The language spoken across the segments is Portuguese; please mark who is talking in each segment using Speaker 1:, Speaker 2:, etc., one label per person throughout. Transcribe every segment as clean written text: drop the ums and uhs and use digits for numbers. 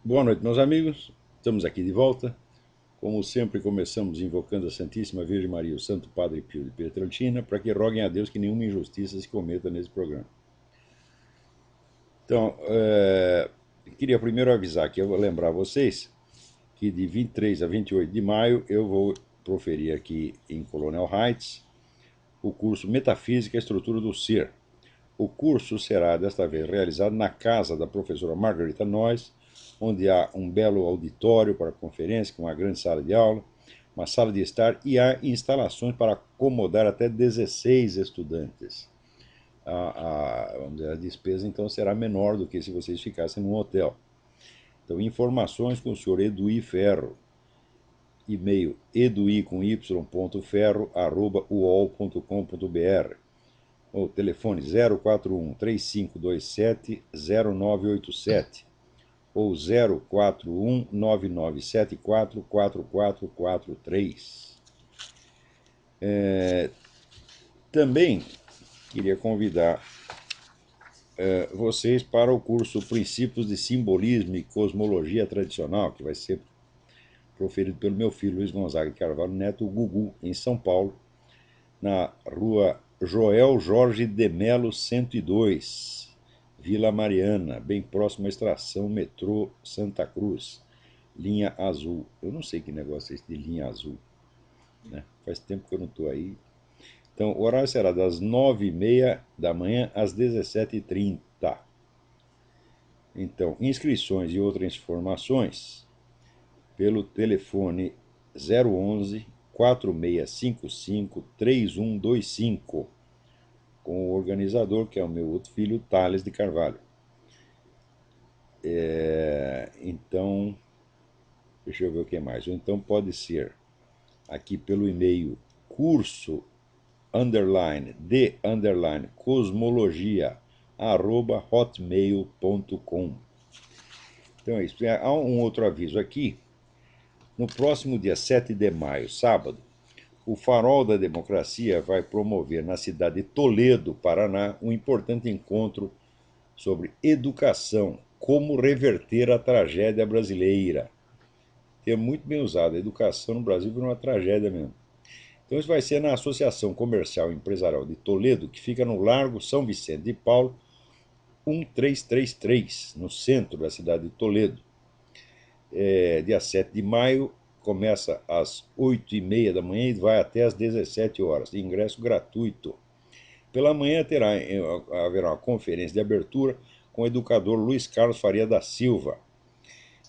Speaker 1: Boa noite, meus amigos. Estamos aqui de volta. Como sempre, começamos invocando a Santíssima Virgem Maria, o Santo Padre Pio de Pietrelcina, para que roguem a Deus que nenhuma injustiça se cometa nesse programa. Então, queria primeiro avisar que eu vou lembrar vocês que de 23 a 28 de maio eu vou proferir aqui em Colonial Heights o curso Metafísica e Estrutura do Ser. O curso será, desta vez, realizado na casa da professora Margarita Noyes, onde há um belo auditório para conferência, com uma grande sala de aula, uma sala de estar e há instalações para acomodar até 16 estudantes. Vamos dizer, a despesa então será menor do que se vocês ficassem num hotel. Então, informações com o senhor Eduí Ferro, e-mail edui.ferro@uol.com.br, ou telefone 041 3527 0987 ou 041 9974 4443. Também queria convidar vocês para o curso Princípios de Simbolismo e Cosmologia Tradicional, que vai ser proferido pelo meu filho Luiz Gonzaga de Carvalho Neto, o Gugu, em São Paulo, na rua Joel Jorge de Melo 102, Vila Mariana, bem próximo à estação metrô Santa Cruz, linha azul. Eu não sei que negócio é esse de linha azul, né? Faz tempo que eu não estou aí. Então, o horário será das 9h30 da manhã às 17h30. Então, inscrições e outras informações pelo telefone 011 4655 3125, com o organizador, que é o meu outro filho, Thales de Carvalho. Então, deixa eu ver o que mais. Ou então pode ser aqui pelo e-mail curso de cosmologia @hotmail.com. Então é isso. Há um outro aviso aqui. No próximo dia 7 de maio, sábado, o Farol da Democracia vai promover na cidade de Toledo, Paraná, um importante encontro sobre educação, como reverter a tragédia brasileira. É muito bem usado. A educação no Brasil virou uma tragédia mesmo. Então isso vai ser na Associação Comercial e Empresarial de Toledo, que fica no Largo São Vicente de Paulo, 1333, no centro da cidade de Toledo. Dia 7 de maio, começa às 8h30 da manhã e vai até às 17 horas, de ingresso gratuito. Pela manhã haverá uma conferência de abertura com o educador Luiz Carlos Faria da Silva.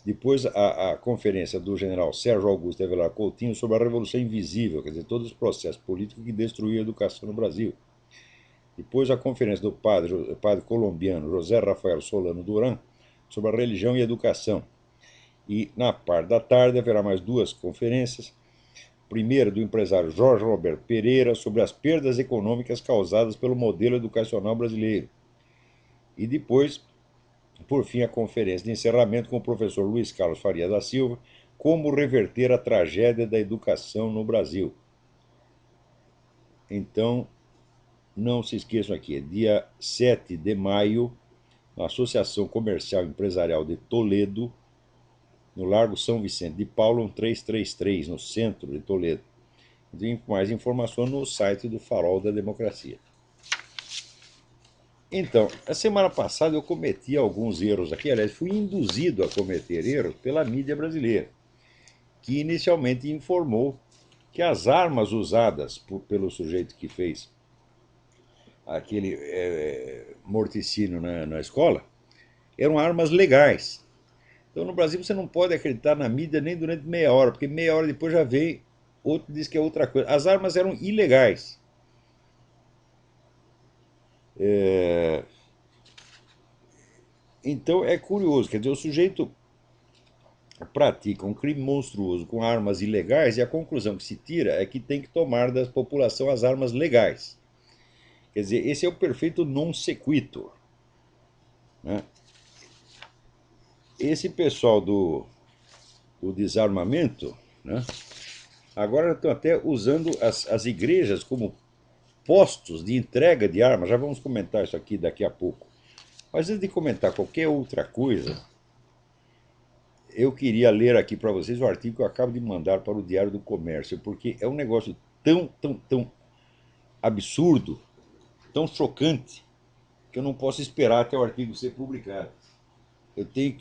Speaker 1: Depois a conferência do general Sérgio Augusto Avelar Coutinho sobre a Revolução Invisível, quer dizer, todos os processos políticos que destruíram a educação no Brasil. Depois a conferência do padre colombiano José Rafael Solano Duran sobre a religião e a educação. E na parte da tarde haverá mais duas conferências. Primeira do empresário Jorge Roberto Pereira sobre as perdas econômicas causadas pelo modelo educacional brasileiro. E depois, por fim, a conferência de encerramento com o professor Luiz Carlos Faria da Silva, como reverter a tragédia da educação no Brasil. Então, não se esqueçam aqui, dia 7 de maio, na Associação Comercial e Empresarial de Toledo, no Largo São Vicente de Paulo, 1333, no centro de Toledo. Tem mais informação no site do Farol da Democracia. Então, a semana passada eu cometi alguns erros aqui, aliás, fui induzido a cometer erros pela mídia brasileira, que inicialmente informou que as armas usadas pelo sujeito que fez aquele morticínio na escola eram armas legais. Então, no Brasil, você não pode acreditar na mídia nem durante meia hora, porque meia hora depois já vem outro diz que é outra coisa. As armas eram ilegais. Então é curioso, quer dizer, o sujeito pratica um crime monstruoso com armas ilegais e a conclusão que se tira é que tem que tomar da população as armas legais. Quer dizer, esse é o perfeito non sequitur, né? Esse pessoal do desarmamento, né, agora estão até usando as igrejas como postos de entrega de armas. Já vamos comentar isso aqui daqui a pouco. Mas antes de comentar qualquer outra coisa, eu queria ler aqui para vocês o artigo que eu acabo de mandar para o Diário do Comércio, porque é um negócio tão absurdo, tão chocante, que eu não posso esperar até o artigo ser publicado.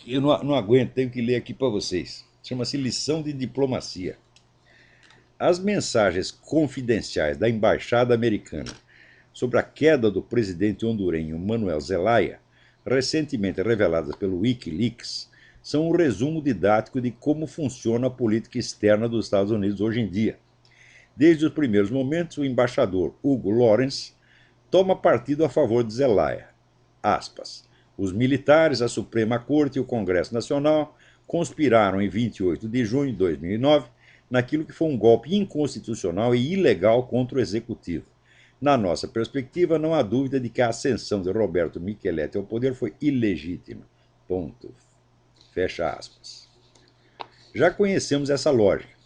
Speaker 1: Eu não aguento, tenho que ler aqui para vocês. Chama-se Lição de Diplomacia. As mensagens confidenciais da Embaixada Americana sobre a queda do presidente hondurenho Manuel Zelaya, recentemente reveladas pelo Wikileaks, são um resumo didático de como funciona a política externa dos Estados Unidos hoje em dia. Desde os primeiros momentos, o embaixador Hugo Lawrence toma partido a favor de Zelaya. Aspas. Os militares, a Suprema Corte e o Congresso Nacional conspiraram em 28 de junho de 2009 naquilo que foi um golpe inconstitucional e ilegal contra o Executivo. Na nossa perspectiva, não há dúvida de que a ascensão de Roberto Micheletti ao poder foi ilegítima. Ponto. Fecha aspas. Já conhecemos essa lógica.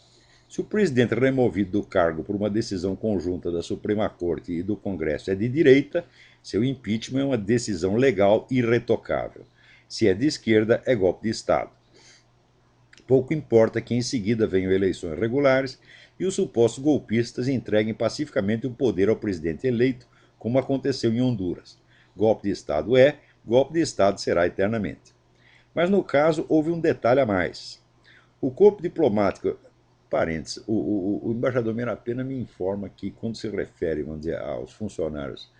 Speaker 1: Se o presidente removido do cargo por uma decisão conjunta da Suprema Corte e do Congresso é de direita, seu impeachment é uma decisão legal e irretocável. Se é de esquerda, é golpe de Estado. Pouco importa que em seguida venham eleições regulares e os supostos golpistas entreguem pacificamente o poder ao presidente eleito, como aconteceu em Honduras. Golpe de Estado é, golpe de Estado será eternamente. Mas no caso houve um detalhe a mais. O corpo diplomático, parênteses, o embaixador Merapena me informa que quando se refere, vamos dizer, aos funcionários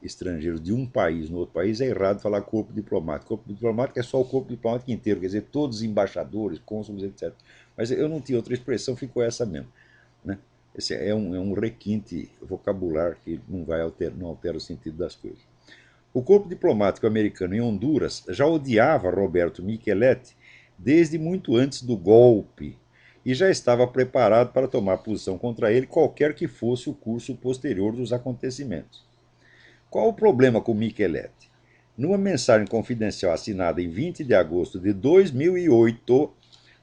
Speaker 1: estrangeiros de um país no outro país, é errado falar corpo diplomático. Corpo diplomático é só o corpo diplomático inteiro, quer dizer, todos os embaixadores, cônsules, etc. Mas eu não tinha outra expressão, ficou essa mesmo. Né? Esse é um requinte vocabular que não altera o sentido das coisas. O corpo diplomático americano em Honduras já odiava Roberto Micheletti desde muito antes do golpe e já estava preparado para tomar posição contra ele, qualquer que fosse o curso posterior dos acontecimentos. Qual o problema com Micheletti? Numa mensagem confidencial assinada em 20 de agosto de 2008,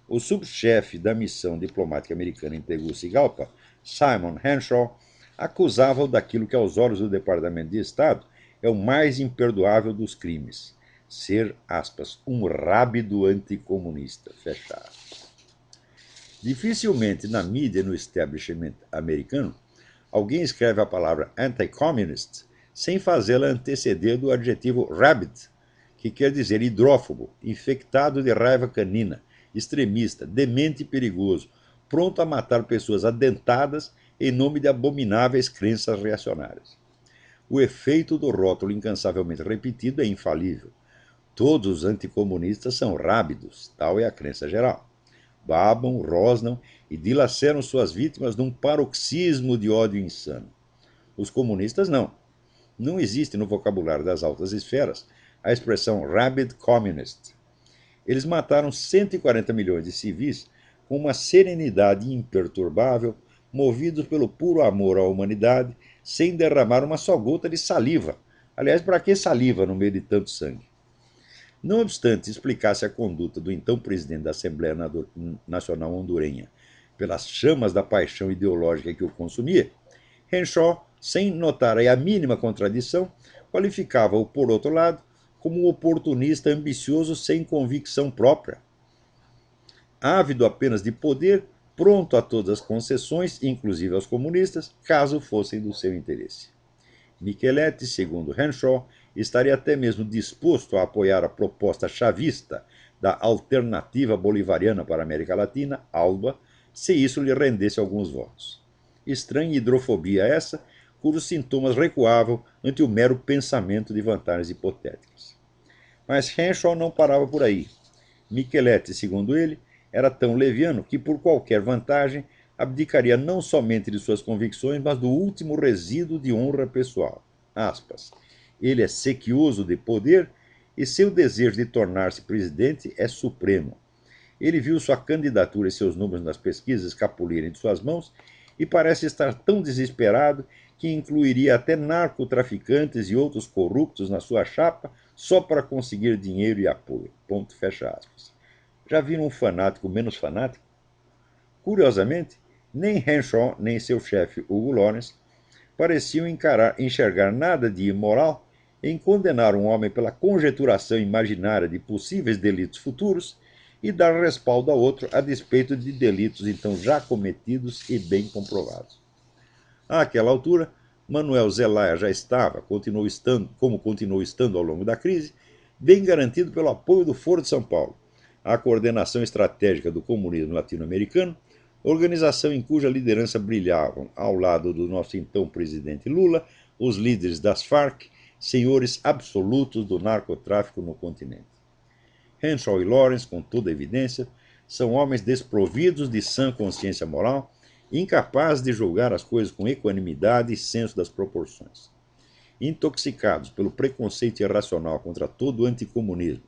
Speaker 1: o subchefe da missão diplomática americana em Tegucigalpa, Simon Henshaw, acusava-o daquilo que, aos olhos do Departamento de Estado, é o mais imperdoável dos crimes: ser, aspas, um rábido anticomunista, fecha aspas. Dificilmente na mídia e no establishment americano alguém escreve a palavra anti-communist sem fazê-la anteceder do adjetivo rabid, que quer dizer hidrófobo, infectado de raiva canina, extremista, demente e perigoso, pronto a matar pessoas adentadas em nome de abomináveis crenças reacionárias. O efeito do rótulo incansavelmente repetido é infalível. Todos os anticomunistas são rábidos, tal é a crença geral. Babam, rosnam e dilaceram suas vítimas num paroxismo de ódio insano. Os comunistas não. Não existe no vocabulário das altas esferas a expressão rabid communist. Eles mataram 140 milhões de civis com uma serenidade imperturbável, movidos pelo puro amor à humanidade, sem derramar uma só gota de saliva. Aliás, para que saliva no meio de tanto sangue? Não obstante explicasse a conduta do então presidente da Assembleia Nacional Hondurenha pelas chamas da paixão ideológica que o consumia, Henshaw, sem notar a mínima contradição, qualificava-o, por outro lado, como um oportunista ambicioso sem convicção própria. Ávido apenas de poder, pronto a todas as concessões, inclusive aos comunistas, caso fossem do seu interesse. Micheletti, segundo Henshaw, estaria até mesmo disposto a apoiar a proposta chavista da Alternativa Bolivariana para a América Latina, ALBA, se isso lhe rendesse alguns votos. Estranha hidrofobia essa, cujos sintomas recuavam ante o mero pensamento de vantagens hipotéticas. Mas Henshaw não parava por aí. Micheletti, segundo ele, era tão leviano que, por qualquer vantagem, abdicaria não somente de suas convicções, mas do último resíduo de honra pessoal. Aspas. Ele é sequioso de poder e seu desejo de tornar-se presidente é supremo. Ele viu sua candidatura e seus números nas pesquisas escapulirem de suas mãos e parece estar tão desesperado que incluiria até narcotraficantes e outros corruptos na sua chapa só para conseguir dinheiro e apoio. Ponto, fecha aspas. Já viram um fanático menos fanático? Curiosamente, nem Henshaw nem seu chefe Hugo Lawrence pareciam enxergar nada de imoral em condenar um homem pela conjeturação imaginária de possíveis delitos futuros e dar respaldo a outro a despeito de delitos então já cometidos e bem comprovados. Àquela altura, Manuel Zelaya já estava, como continuou estando ao longo da crise, bem garantido pelo apoio do Foro de São Paulo, a coordenação estratégica do comunismo latino-americano, organização em cuja liderança brilhavam, ao lado do nosso então presidente Lula, os líderes das Farc, senhores absolutos do narcotráfico no continente. Henshaw e Lawrence, com toda evidência, são homens desprovidos de sã consciência moral, incapazes de julgar as coisas com equanimidade e senso das proporções. Intoxicados pelo preconceito irracional contra todo o anticomunismo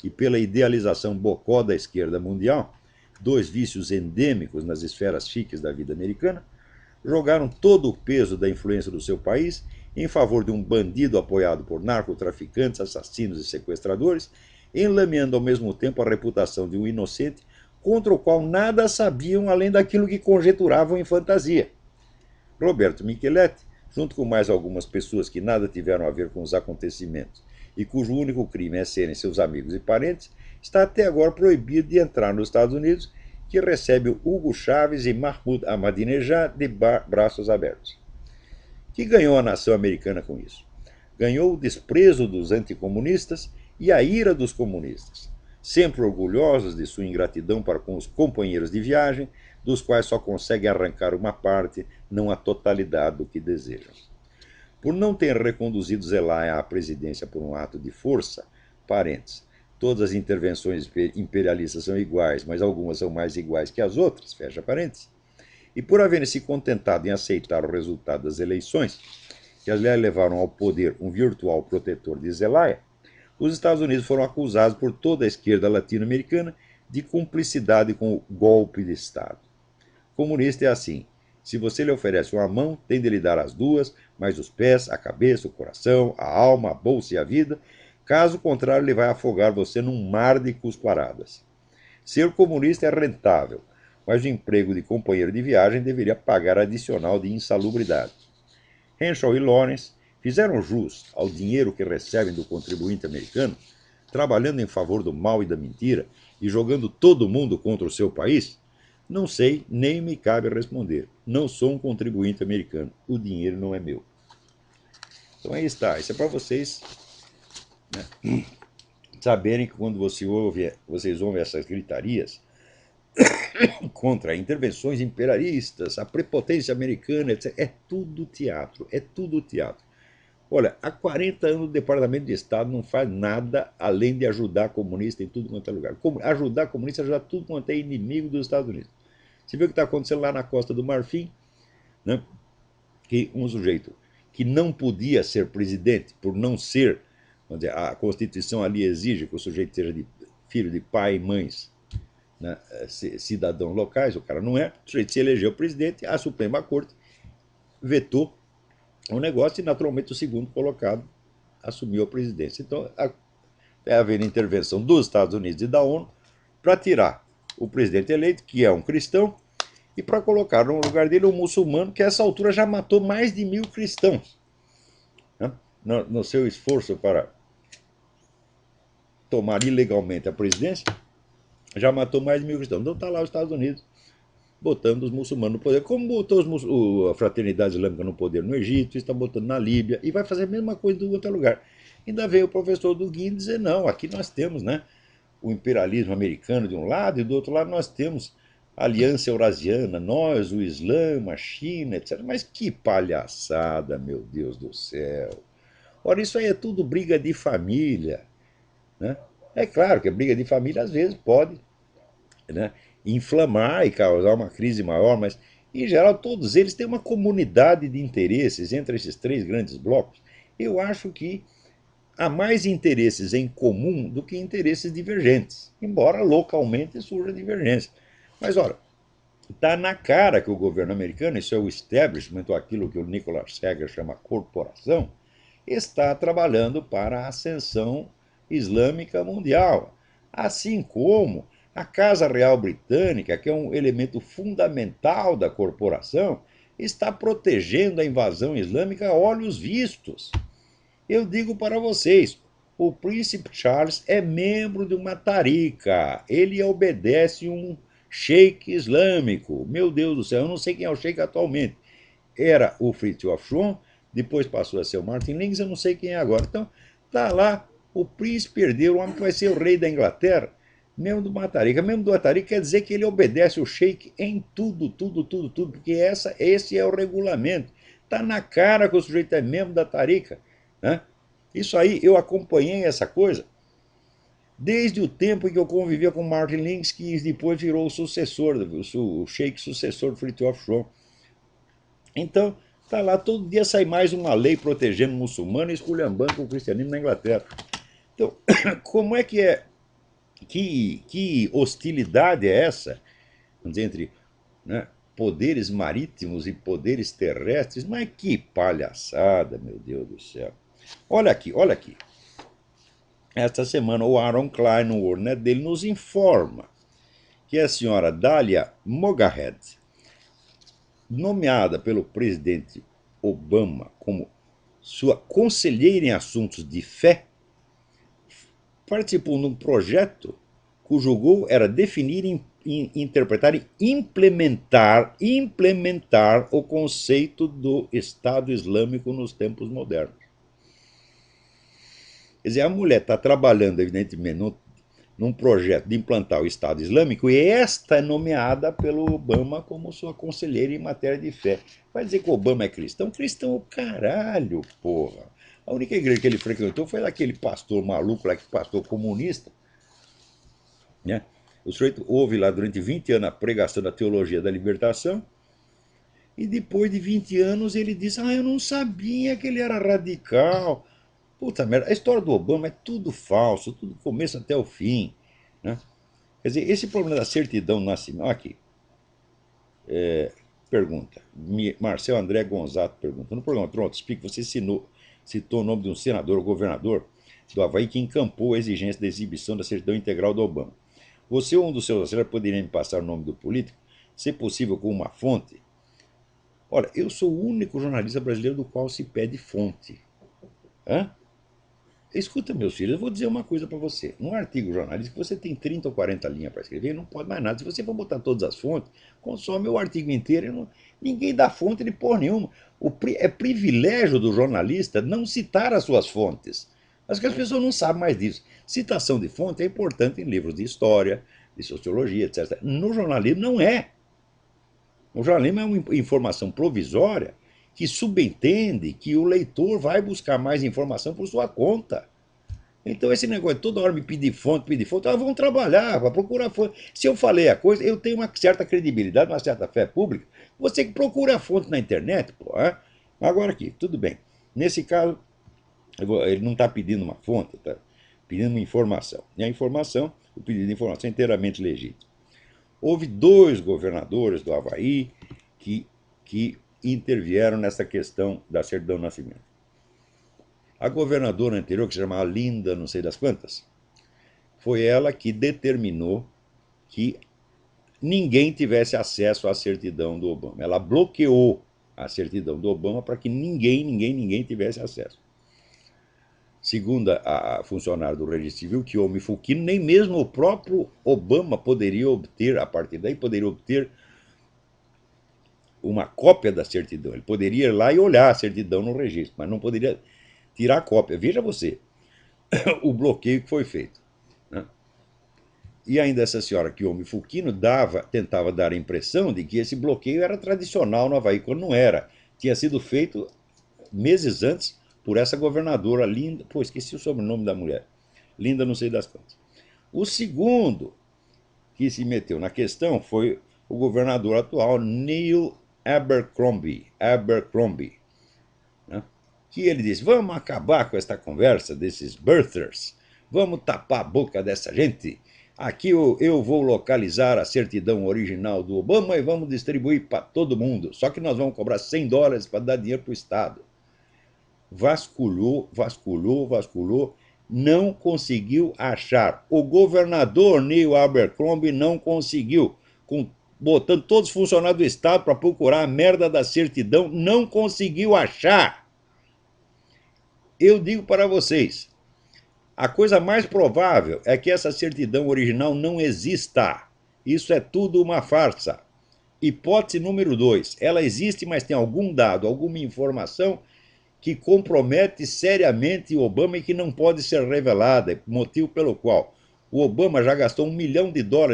Speaker 1: e pela idealização bocó da esquerda mundial, dois vícios endêmicos nas esferas chiques da vida americana, jogaram todo o peso da influência do seu país em favor de um bandido apoiado por narcotraficantes, assassinos e sequestradores, enlameando ao mesmo tempo a reputação de um inocente contra o qual nada sabiam além daquilo que conjeturavam em fantasia. Roberto Micheletti, junto com mais algumas pessoas que nada tiveram a ver com os acontecimentos e cujo único crime é serem seus amigos e parentes, está até agora proibido de entrar nos Estados Unidos, que recebe Hugo Chávez e Mahmoud Ahmadinejad de braços abertos. Que ganhou a nação americana com isso? Ganhou o desprezo dos anticomunistas e a ira dos comunistas, sempre orgulhosos de sua ingratidão para com os companheiros de viagem, dos quais só conseguem arrancar uma parte, não a totalidade do que desejam. Por não ter reconduzido Zelaya à presidência por um ato de força, parentes, todas as intervenções imperialistas são iguais, mas algumas são mais iguais que as outras, fecha parênteses, e por haverem se contentado em aceitar o resultado das eleições, que aliás levaram ao poder um virtual protetor de Zelaya, os Estados Unidos foram acusados por toda a esquerda latino-americana de cumplicidade com o golpe de Estado. Comunista é assim: se você lhe oferece uma mão, tem de lhe dar as duas, mais os pés, a cabeça, o coração, a alma, a bolsa e a vida. Caso contrário, ele vai afogar você num mar de cusparadas. Ser comunista é rentável, mas o emprego de companheiro de viagem deveria pagar adicional de insalubridade. Henshaw e Lawrence fizeram jus ao dinheiro que recebem do contribuinte americano, trabalhando em favor do mal e da mentira e jogando todo mundo contra o seu país? Não sei, nem me cabe responder. Não sou um contribuinte americano. O dinheiro não é meu. Então aí está. Isso é para vocês, né, saberem que quando vocês ouvem essas gritarias contra intervenções imperialistas, a prepotência americana, etc., é tudo teatro. É tudo teatro. Olha, há 40 anos o Departamento de Estado não faz nada além de ajudar comunista em tudo quanto é lugar. Ajudar comunista, ajudar tudo quanto é inimigo dos Estados Unidos. Você vê o que está acontecendo lá na Costa do Marfim, né? Que um sujeito que não podia ser presidente por não ser, vamos dizer, a Constituição ali exige que o sujeito seja filho de pai e mães, né, cidadãos locais, o cara não é, o sujeito se elegeu presidente, a Suprema Corte vetou o negócio e naturalmente o segundo colocado assumiu a presidência. Então, é haver intervenção dos Estados Unidos e da ONU para tirar o presidente eleito, que é um cristão, e para colocar no lugar dele um muçulmano que a essa altura já matou mais de 1.000 cristãos, né, no seu esforço para tomar ilegalmente a presidência, já matou mais de 1.000 cristãos. Então está lá os Estados Unidos botando os muçulmanos no poder, como botou a fraternidade islâmica no poder no Egito, está botando na Líbia, e vai fazer a mesma coisa em outro lugar. Ainda veio o professor Dugin dizer, não, aqui nós temos, né, o imperialismo americano de um lado, e do outro lado nós temos a Aliança Eurasiana, nós, o Islã, a China, etc. Mas que palhaçada, meu Deus do céu. Ora, isso aí é tudo briga de família, né? É claro que a briga de família às vezes pode, né, inflamar e causar uma crise maior, mas em geral todos eles têm uma comunidade de interesses entre esses três grandes blocos. Eu acho que há mais interesses em comum do que interesses divergentes, embora localmente surja divergência. Mas olha, está na cara que o governo americano, isso é o establishment, ou aquilo que o Nicholas Seger chama corporação, está trabalhando para a ascensão islâmica mundial, assim como a Casa Real Britânica, que é um elemento fundamental da corporação, está protegendo a invasão islâmica a olhos vistos. Eu digo para vocês, O príncipe Charles é membro de uma tarica. Ele obedece um sheik islâmico. Meu Deus do céu, eu não sei quem é o sheik atualmente. Era o Fritjof Schwan, depois passou a ser o Martin Lings, eu não sei quem é agora. Então, tá lá, o príncipe herdeiro, o homem que vai ser o rei da Inglaterra, membro do Matarica. Membro do Matarica quer dizer que ele obedece o sheik em tudo, tudo, tudo, tudo, porque esse é o regulamento. Tá na cara que o sujeito é membro da Tarica, né? Isso aí, eu acompanhei essa coisa desde o tempo em que eu convivia com Martin Lings, que depois virou o sucessor, o sheik sucessor do Fritjof Schwan. Então, tá lá, todo dia sai mais uma lei protegendo o muçulmano e esculhambando o cristianismo na Inglaterra. Então, como é que é? Que hostilidade é essa, vamos dizer, entre, né, poderes marítimos e poderes terrestres? Mas que palhaçada, meu Deus do céu. Olha aqui, olha aqui. Esta semana o Aaron Klein, no WorldNet dele, nos informa que a senhora Dalia Mogahed, nomeada pelo presidente Obama como sua conselheira em assuntos de fé, participou de um projeto cujo goal era definir, interpretar e implementar o conceito do Estado Islâmico nos tempos modernos. Quer dizer, a mulher está trabalhando, evidentemente, num projeto de implantar o Estado Islâmico, e esta é nomeada pelo Obama como sua conselheira em matéria de fé. Vai dizer que o Obama é cristão? Cristão o caralho, porra. A única igreja que ele frequentou foi daquele pastor maluco lá, que pastor comunista, né? O sujeito ouve lá durante 20 anos a pregação da teologia da libertação, e depois de 20 anos ele diz: ah, eu não sabia que ele era radical. Puta merda, a história do Obama é tudo falso, tudo do começo até o fim, né? Quer dizer, esse problema da certidão do nascimento. Aqui, pergunta. Marcel André Gonzato pergunta. No programa Tronto Speak, você citou o nome de um senador ou governador do Havaí que encampou a exigência da exibição da certidão integral do Obama. Você ou um dos seus auxiliares poderia me passar o nome do político, se possível com uma fonte? Olha, eu sou o único jornalista brasileiro do qual se pede fonte. Hã? Escuta, meus filhos, eu vou dizer uma coisa para você. Num artigo jornalístico, você tem 30 ou 40 linhas para escrever, não pode mais nada. Se você for botar todas as fontes, consome o artigo inteiro. Ninguém dá fonte de porra nenhuma. É privilégio do jornalista não citar as suas fontes. Acho que as pessoas não sabem mais disso. Citação de fonte é importante em livros de história, de sociologia, etc. No jornalismo não é. O jornalismo é uma informação provisória que subentende que o leitor vai buscar mais informação por sua conta. Então esse negócio de toda hora me pedir fonte, vamos trabalhar, vai procurar fonte. Se eu falei a coisa, eu tenho uma certa credibilidade, uma certa fé pública. Você que procura a fonte na internet, pô. Agora aqui, tudo bem. Nesse caso, ele não está pedindo uma fonte, está pedindo uma informação. E a informação, o pedido de informação é inteiramente legítimo. Houve 2 governadores do Havaí que intervieram nessa questão da certidão de nascimento. A governadora anterior, que se chamava Linda, não sei das quantas, foi ela que determinou que ninguém tivesse acesso à certidão do Obama. Ela bloqueou a certidão do Obama para que ninguém tivesse acesso. Segundo a funcionária do Registro Civil, Kiyomi Fukino, nem mesmo o próprio Obama poderia obter, a partir daí, uma cópia da certidão. Ele poderia ir lá e olhar a certidão no registro, mas não poderia tirar a cópia. Veja você o bloqueio que foi feito, né? E ainda essa senhora Kiyomi Fukino tentava dar a impressão de que esse bloqueio era tradicional no Havaí, quando não era. Tinha sido feito meses antes por essa governadora Linda. Pô, esqueci o sobrenome da mulher. Linda, não sei das quantas. O segundo que se meteu na questão foi o governador atual, Neil Abercrombie, né? Que ele disse: vamos acabar com esta conversa desses birthers, vamos tapar a boca dessa gente. Aqui eu vou localizar a certidão original do Obama e vamos distribuir para todo mundo. Só que nós vamos cobrar $100 para dar dinheiro para o Estado. Vasculhou, não conseguiu achar. O governador Neil Abercrombie não conseguiu, botando todos os funcionários do Estado para procurar a merda da certidão, não conseguiu achar. Eu digo para vocês, A coisa mais provável é que essa certidão original não exista. Isso é tudo uma farsa. Hipótese número 2. Ela existe, mas tem algum dado, alguma informação que compromete seriamente o Obama e que não pode ser revelada, motivo pelo qual o Obama já gastou US$ 1 milhão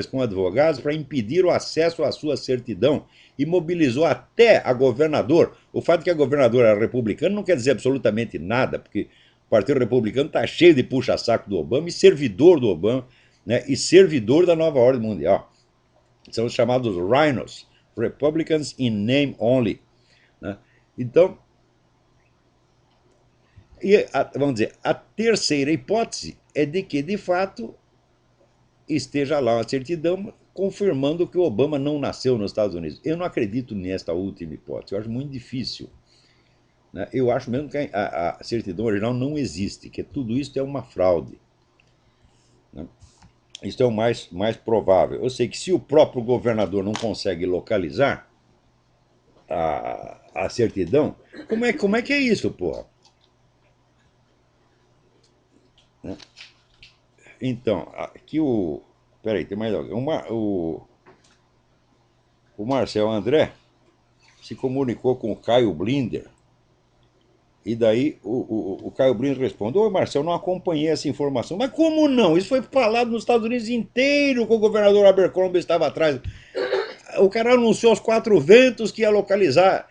Speaker 1: com advogados para impedir o acesso à sua certidão e mobilizou até a governador. O fato de que a governadora era republicana não quer dizer absolutamente nada, porque o Partido Republicano está cheio de puxa-saco do Obama e servidor do Obama, né, e servidor da nova ordem mundial. São os chamados rhinos, Republicans in name only. Né? Então, vamos dizer, a terceira hipótese é de que, de fato, esteja lá uma certidão confirmando que o Obama não nasceu nos Estados Unidos. Eu não acredito nesta última hipótese, eu acho muito difícil. Né? Eu acho mesmo que a certidão original não existe, que tudo isso é uma fraude. Né? Isso é o mais provável. Eu sei que se o próprio governador não consegue localizar a certidão, como é que é isso, porra? Né? Então, aqui o. Peraí, tem mais alguém. O Marcel André se comunicou com o Caio Blinder. E daí o Caio Blinder responde: Ô Marcel, não acompanhei essa informação. Mas como não? Isso foi falado nos Estados Unidos inteiro, que o governador Abercrombie estava atrás. O cara anunciou aos quatro ventos que ia localizar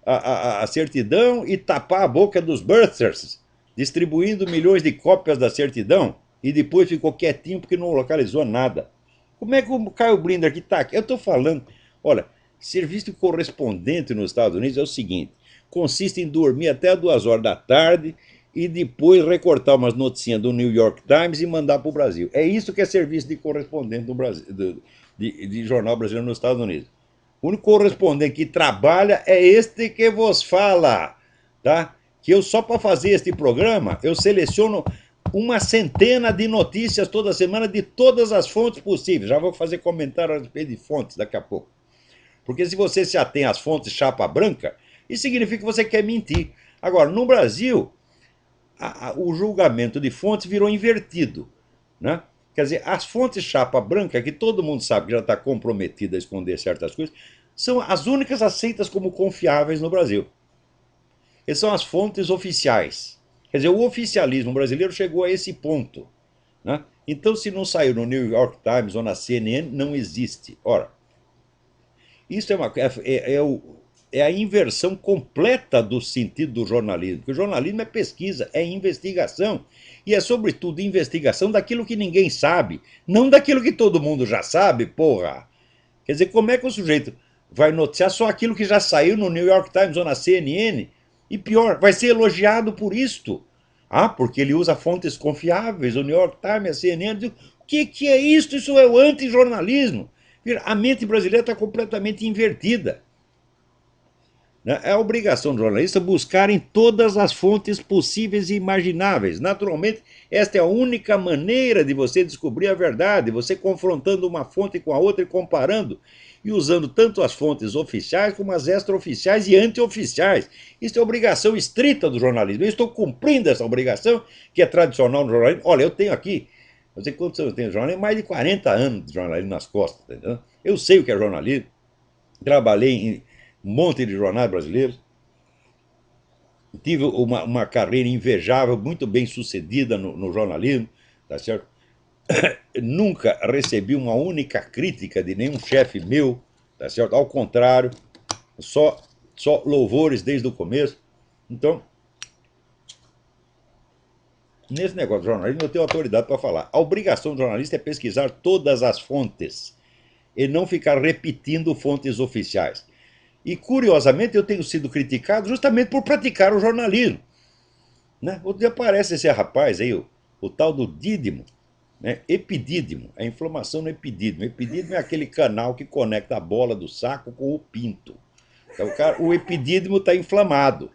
Speaker 1: a certidão e tapar a boca dos birthers, distribuindo milhões de cópias da certidão, e depois ficou quietinho porque não localizou nada. Como é que o Caio Blinder que está aqui? Eu estou falando, olha, serviço de correspondente nos Estados Unidos é o seguinte: consiste em dormir até 2 horas da tarde e depois recortar umas noticinhas do New York Times e mandar para o Brasil. É isso que é serviço de correspondente no Brasil, de jornal brasileiro nos Estados Unidos. O único correspondente que trabalha é este que vos fala, tá? Que eu, só para fazer este programa, eu seleciono uma centena de notícias toda semana de todas as fontes possíveis. Já vou fazer comentário a respeito de fontes daqui a pouco. Porque se você se atém às fontes chapa branca, isso significa que você quer mentir. Agora, no Brasil, o julgamento de fontes virou invertido. Né? Quer dizer, as fontes chapa branca, que todo mundo sabe que já está comprometida a esconder certas coisas, são as únicas aceitas como confiáveis no Brasil. Essas são as fontes oficiais. Quer dizer, o oficialismo brasileiro chegou a esse ponto. Né? Então, se não saiu no New York Times ou na CNN, não existe. Ora, isso é a inversão completa do sentido do jornalismo. Porque o jornalismo é pesquisa, é investigação. E é, sobretudo, investigação daquilo que ninguém sabe, não daquilo que todo mundo já sabe, porra. Quer dizer, como é que o sujeito vai noticiar só aquilo que já saiu no New York Times ou na CNN? E pior, vai ser elogiado por isto. Ah, porque ele usa fontes confiáveis, o New York Times, a CNN. O que é isso? Isso é o antijornalismo. A mente brasileira está completamente invertida. É a obrigação do jornalista buscar em todas as fontes possíveis e imagináveis. Naturalmente, esta é a única maneira de você descobrir a verdade, você confrontando uma fonte com a outra e comparando, e usando tanto as fontes oficiais como as extraoficiais e antioficiais. Isso é obrigação estrita do jornalismo. Eu estou cumprindo essa obrigação, que é tradicional no jornalismo. Olha, eu tenho aqui, não sei quantos anos eu tenho de jornalismo, mais de 40 anos de jornalismo nas costas. Entendeu? Eu sei o que é jornalismo, trabalhei em um monte de jornais brasileiros. Tive uma carreira invejável, muito bem sucedida no jornalismo, tá certo? Nunca recebi uma única crítica de nenhum chefe meu, tá certo? Ao contrário, só louvores desde o começo. Então, nesse negócio de jornalismo, eu tenho autoridade para falar. A obrigação do jornalista é pesquisar todas as fontes e não ficar repetindo fontes oficiais. E, curiosamente, eu tenho sido criticado justamente por praticar o jornalismo. Né? Outro dia aparece esse rapaz aí, o tal do Dídimo, né? Epidídimo, a inflamação no epidídimo. Epidídimo é aquele canal que conecta a bola do saco com o pinto. Então, o epidídimo está inflamado,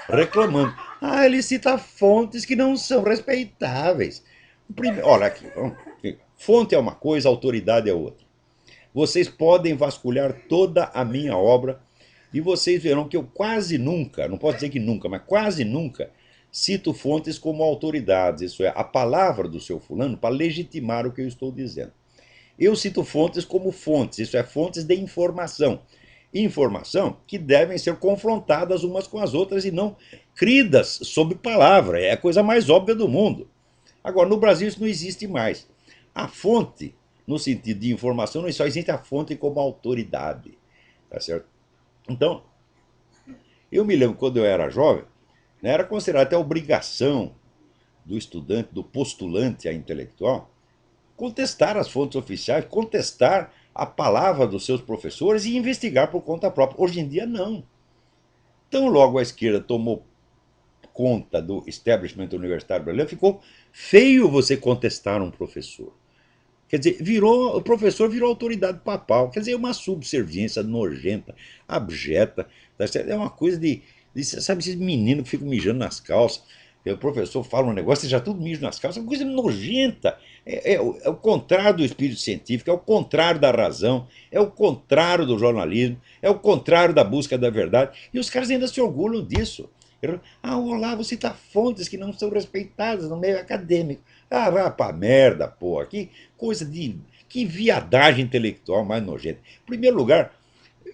Speaker 1: reclamando. Ah, ele cita fontes que não são respeitáveis. Olha aqui, fonte é uma coisa, autoridade é outra. Vocês podem vasculhar toda a minha obra e vocês verão que eu quase nunca, não posso dizer que nunca, mas quase nunca, cito fontes como autoridades, isso é, a palavra do seu fulano para legitimar o que eu estou dizendo. Eu cito fontes como fontes, isso é, fontes de informação. Informação que devem ser confrontadas umas com as outras e não cridas sob palavra. É a coisa mais óbvia do mundo. Agora, no Brasil isso não existe mais. A fonte, no sentido de informação, não só existe a fonte como autoridade. Tá certo? Então, eu me lembro quando eu era jovem, né, era considerado até obrigação do estudante, do postulante a intelectual, contestar as fontes oficiais, contestar a palavra dos seus professores e investigar por conta própria. Hoje em dia, não. Tão logo a esquerda tomou conta do establishment universitário brasileiro, ficou feio você contestar um professor. Quer dizer, o professor virou autoridade papal. Quer dizer, é uma subserviência nojenta, abjeta. É uma coisa sabe, esses meninos que ficam mijando nas calças. O professor fala um negócio e já tudo mijo nas calças. É uma coisa nojenta. É o contrário do espírito científico, é o contrário da razão, é o contrário do jornalismo, é o contrário da busca da verdade. E os caras ainda se orgulham disso. Ah, o Olavo cita fontes que não são respeitadas no meio acadêmico. Ah, vai pra merda, porra. Que coisa de. Que viadagem intelectual mais nojenta. Em primeiro lugar,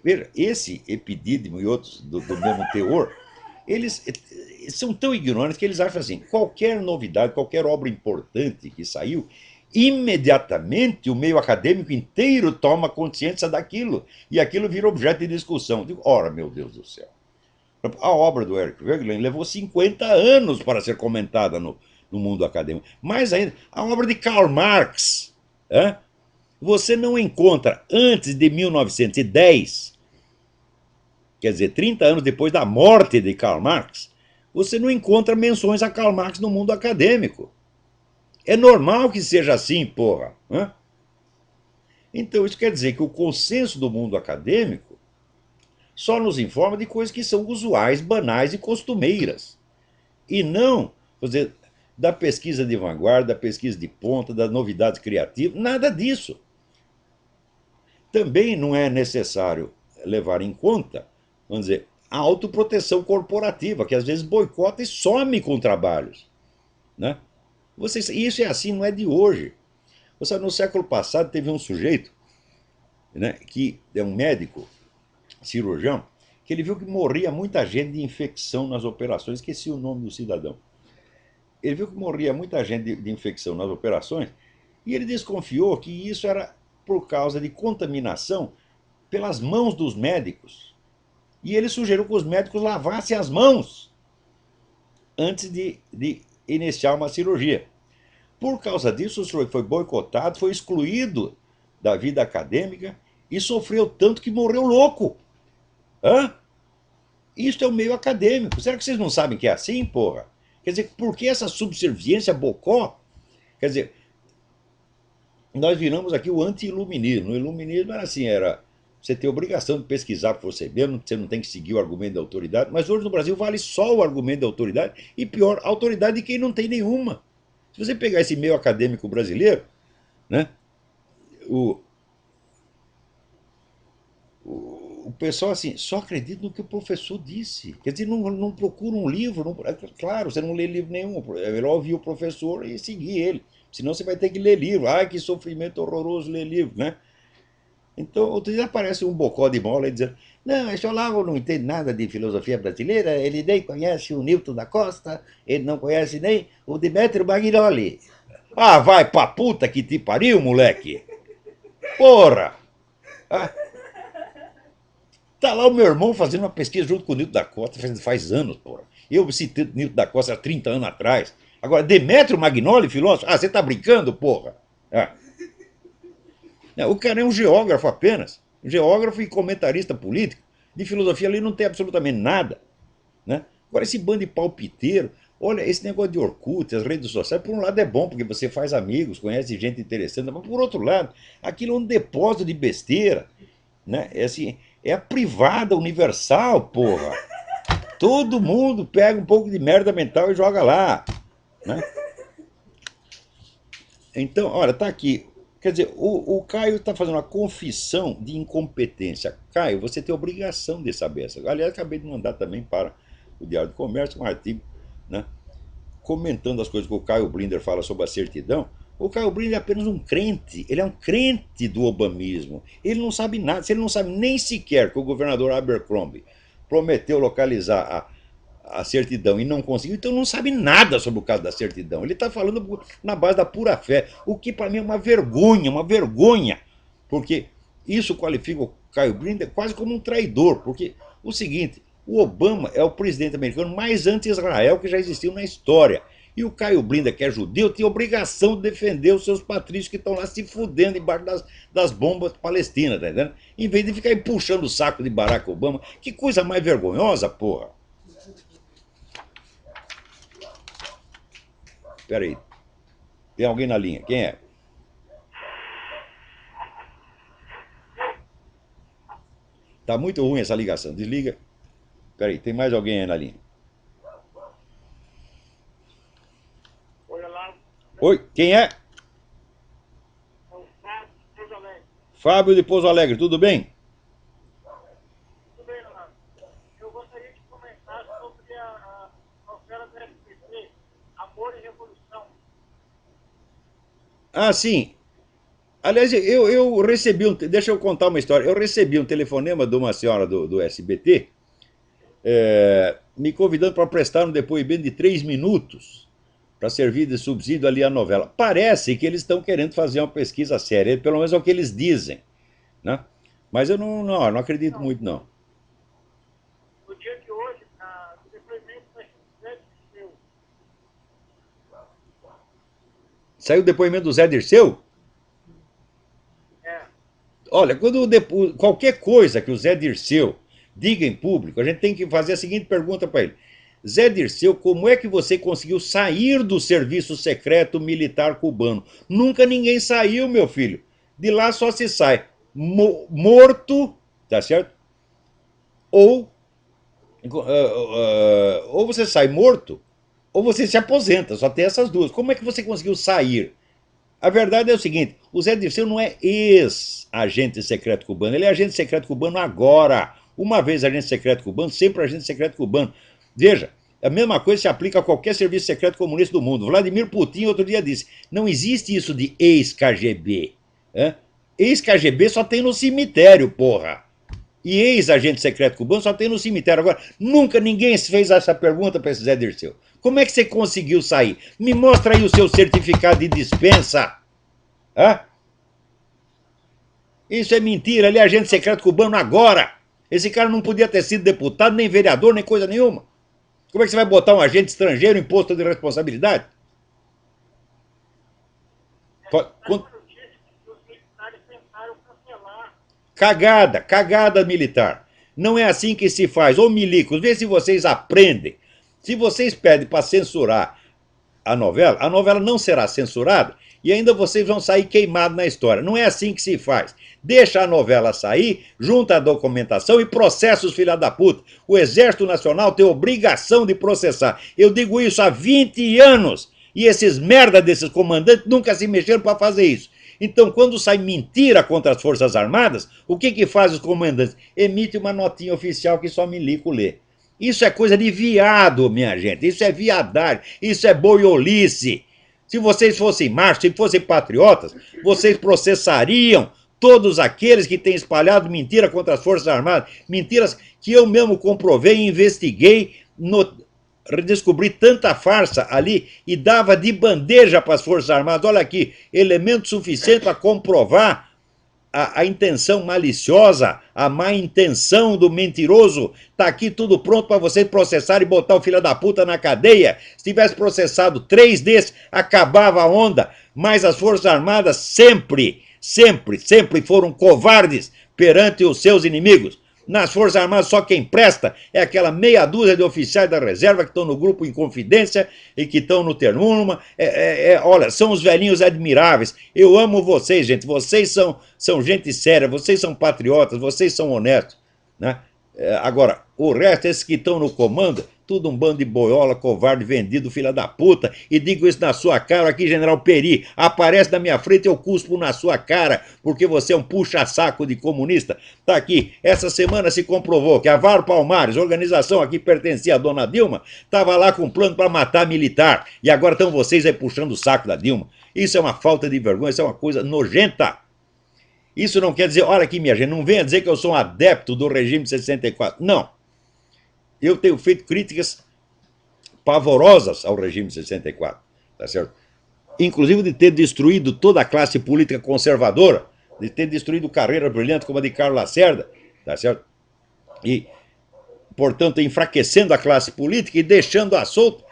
Speaker 1: veja, esse Epidídimo e outros do mesmo teor, eles são tão ignorantes que eles acham assim: qualquer novidade, qualquer obra importante que saiu, imediatamente o meio acadêmico inteiro toma consciência daquilo. E aquilo vira objeto de discussão. Eu digo, ora, meu Deus do céu. A obra do Eric Voegelin levou 50 anos para ser comentada no mundo acadêmico. Mais ainda, a obra de Karl Marx. Você não encontra antes de 1910, quer dizer, 30 anos depois da morte de Karl Marx, você não encontra menções a Karl Marx no mundo acadêmico. É normal que seja assim, porra. Então, isso quer dizer que o consenso do mundo acadêmico só nos informa de coisas que são usuais, banais e costumeiras. E não, quer dizer, da pesquisa de vanguarda, da pesquisa de ponta, das novidades criativas, nada disso. Também não é necessário levar em conta, vamos dizer, a autoproteção corporativa, que às vezes boicota e some com trabalhos. Né? Isso é assim, não é de hoje. Você, no século passado teve um sujeito, né, que é um médico, cirurgião, que ele viu que morria muita gente de infecção nas operações, esqueci o nome do cidadão. Ele viu que morria muita gente de infecção nas operações e ele desconfiou que isso era por causa de contaminação pelas mãos dos médicos. E ele sugeriu que os médicos lavassem as mãos antes de iniciar uma cirurgia. Por causa disso, o senhor foi boicotado, foi excluído da vida acadêmica e sofreu tanto que morreu louco. Isso é o meio acadêmico. Será que vocês não sabem que é assim, porra? Quer dizer, por que essa subserviência bocó? Quer dizer, nós viramos aqui o anti-iluminismo. O iluminismo era assim, era você ter obrigação de pesquisar por você mesmo, você não tem que seguir o argumento da autoridade, mas hoje no Brasil vale só o argumento da autoridade e pior, a autoridade de quem não tem nenhuma. Se você pegar esse meio acadêmico brasileiro, né, o, o pessoal assim, só acredita no que o professor disse. Quer dizer, não procura um livro. Não, claro, você não lê livro nenhum. É melhor ouvir o professor e seguir ele. Senão você vai ter que ler livro. Ai, que sofrimento horroroso ler livro, né? Então, outro dia aparece um bocó de mola dizendo: não, esse Olavo não entende nada de filosofia brasileira, ele nem conhece o Newton da Costa, ele não conhece nem o Demetrio Magnoli. Ah, vai pra puta que te pariu, moleque! Porra! Ah, tá lá o meu irmão fazendo uma pesquisa junto com o Newton da Costa faz anos, porra. Eu citei o Newton da Costa há 30 anos atrás. Agora, Demetrio Magnoli, filósofo? Ah, você tá brincando, porra? Ah. O cara é um geógrafo apenas. Um geógrafo e comentarista político. De filosofia ali não tem absolutamente nada. Né? Agora, esse bando de palpiteiro. Olha, esse negócio de Orkut, as redes sociais, por um lado é bom, porque você faz amigos, conhece gente interessante, mas por outro lado, aquilo é um depósito de besteira. Né? É, assim, é a privada universal, porra. Todo mundo pega um pouco de merda mental e joga lá. Né? Então, olha, tá aqui. Quer dizer, o Caio está fazendo uma confissão de incompetência. Caio, você tem obrigação de saber essa. Aliás, acabei de mandar também para o Diário do Comércio um artigo, né, comentando as coisas que o Caio Blinder fala sobre a certidão, o Caio Blinder é apenas um crente, ele é um crente do obamismo. Ele não sabe nada, se ele não sabe nem sequer que o governador Abercrombie prometeu localizar a certidão e não conseguiu, então não sabe nada sobre o caso da certidão. Ele está falando na base da pura fé, o que para mim é uma vergonha, porque isso qualifica o Caio Blinder quase como um traidor, porque o seguinte, o Obama é o presidente americano mais anti-Israel que já existiu na história. E o Caio Blinder, que é judeu, tem obrigação de defender os seus patrícios que estão lá se fudendo embaixo das bombas palestinas, tá entendendo? Em vez de ficar aí puxando o saco de Barack Obama. Que coisa mais vergonhosa, porra. Espera aí. Tem alguém na linha. Quem é? Tá muito ruim essa ligação. Desliga. Espera aí, tem mais alguém aí na linha. Oi, quem é? Fábio de Pouso Alegre, tudo bem?
Speaker 2: Tudo bem, Leonardo. Eu gostaria de comentar sobre a novela do SBT, Amor e Revolução.
Speaker 1: Ah, sim. Aliás, eu recebi deixa eu contar uma história. Eu recebi um telefonema de uma senhora do SBT, me convidando para prestar um depoimento de 3 minutos para servir de subsídio ali à novela. Parece que eles estão querendo fazer uma pesquisa séria, pelo menos é o que eles dizem, né? Mas eu não acredito muito, não.
Speaker 2: No dia de hoje, o depoimento vai ser seu.
Speaker 1: Saiu o depoimento do Zé Dirceu?
Speaker 2: É.
Speaker 1: Olha, qualquer coisa que o Zé Dirceu diga em público, a gente tem que fazer a seguinte pergunta para ele. Zé Dirceu, como é que você conseguiu sair do serviço secreto militar cubano? Nunca ninguém saiu, meu filho. De lá só se sai morto, tá certo? Ou você sai morto, ou você se aposenta. Só tem essas duas. Como é que você conseguiu sair? A verdade é o seguinte, o Zé Dirceu não é ex-agente secreto cubano, ele é agente secreto cubano agora. Uma vez agente secreto cubano, sempre agente secreto cubano. Veja, a mesma coisa se aplica a qualquer serviço secreto comunista do mundo. Vladimir Putin outro dia disse, não existe isso de ex-KGB. Ex-KGB só tem no cemitério, porra. E ex-agente secreto cubano só tem no cemitério. Agora, nunca ninguém fez essa pergunta para esse Zé Dirceu. Como é que você conseguiu sair? Me mostra aí o seu certificado de dispensa. Isso é mentira, ele é agente secreto cubano agora. Esse cara não podia ter sido deputado, nem vereador, nem coisa nenhuma. Como é que você vai botar um agente estrangeiro em posto de responsabilidade? Cagada militar. Não é assim que se faz. Ô milicos, vê se vocês aprendem. Se vocês pedem para censurar a novela não será censurada e ainda vocês vão sair queimados na história. Não é assim que se faz. Deixa a novela sair, junta a documentação e processa os filha da puta. O Exército Nacional tem obrigação de processar. Eu digo isso há 20 anos e esses merda desses comandantes nunca se mexeram para fazer isso. Então, quando sai mentira contra as Forças Armadas, o que faz os comandantes? Emite uma notinha oficial que só milico lê. Isso é coisa de viado, minha gente. Isso é viadagem. Isso é boiolice. Se vocês fossem machos, se fossem patriotas, vocês processariam todos aqueles que têm espalhado mentira contra as Forças Armadas. Mentiras que eu mesmo comprovei e investiguei, descobri tanta farsa ali e dava de bandeja para as Forças Armadas. Olha aqui, elemento suficiente para comprovar a intenção maliciosa, a má intenção do mentiroso. Tá aqui tudo pronto para vocês processarem e botar o filho da puta na cadeia. Se tivesse processado 3 desses, acabava a onda. Mas as Forças Armadas sempre foram covardes perante os seus inimigos. Nas Forças Armadas só quem presta é aquela meia dúzia de oficiais da reserva que estão no grupo Inconfidência e que estão no Ternúnima. Olha, são os velhinhos admiráveis. Eu amo vocês, gente. Vocês são gente séria, vocês são patriotas, vocês são honestos, né? Agora, o resto, esses que estão no comando, Tudo um bando de boiola, covarde, vendido, filha da puta. E digo isso na sua cara aqui, General Peri. Aparece na minha frente, eu cuspo na sua cara, porque você é um puxa-saco de comunista. Tá aqui, essa semana se comprovou que a VAR Palmares, organização a que pertencia a dona Dilma, estava lá com um plano para matar militar. E agora estão vocês aí puxando o saco da Dilma. Isso é uma falta de vergonha, isso é uma coisa nojenta. Isso não quer dizer, olha aqui minha gente, não venha dizer que eu sou um adepto do regime de 64. Não. Eu tenho feito críticas pavorosas ao regime de 64, tá certo? Inclusive de ter destruído toda a classe política conservadora, de ter destruído carreira brilhante como a de Carlos Lacerda, tá certo? E, portanto, enfraquecendo a classe política e deixando a solto,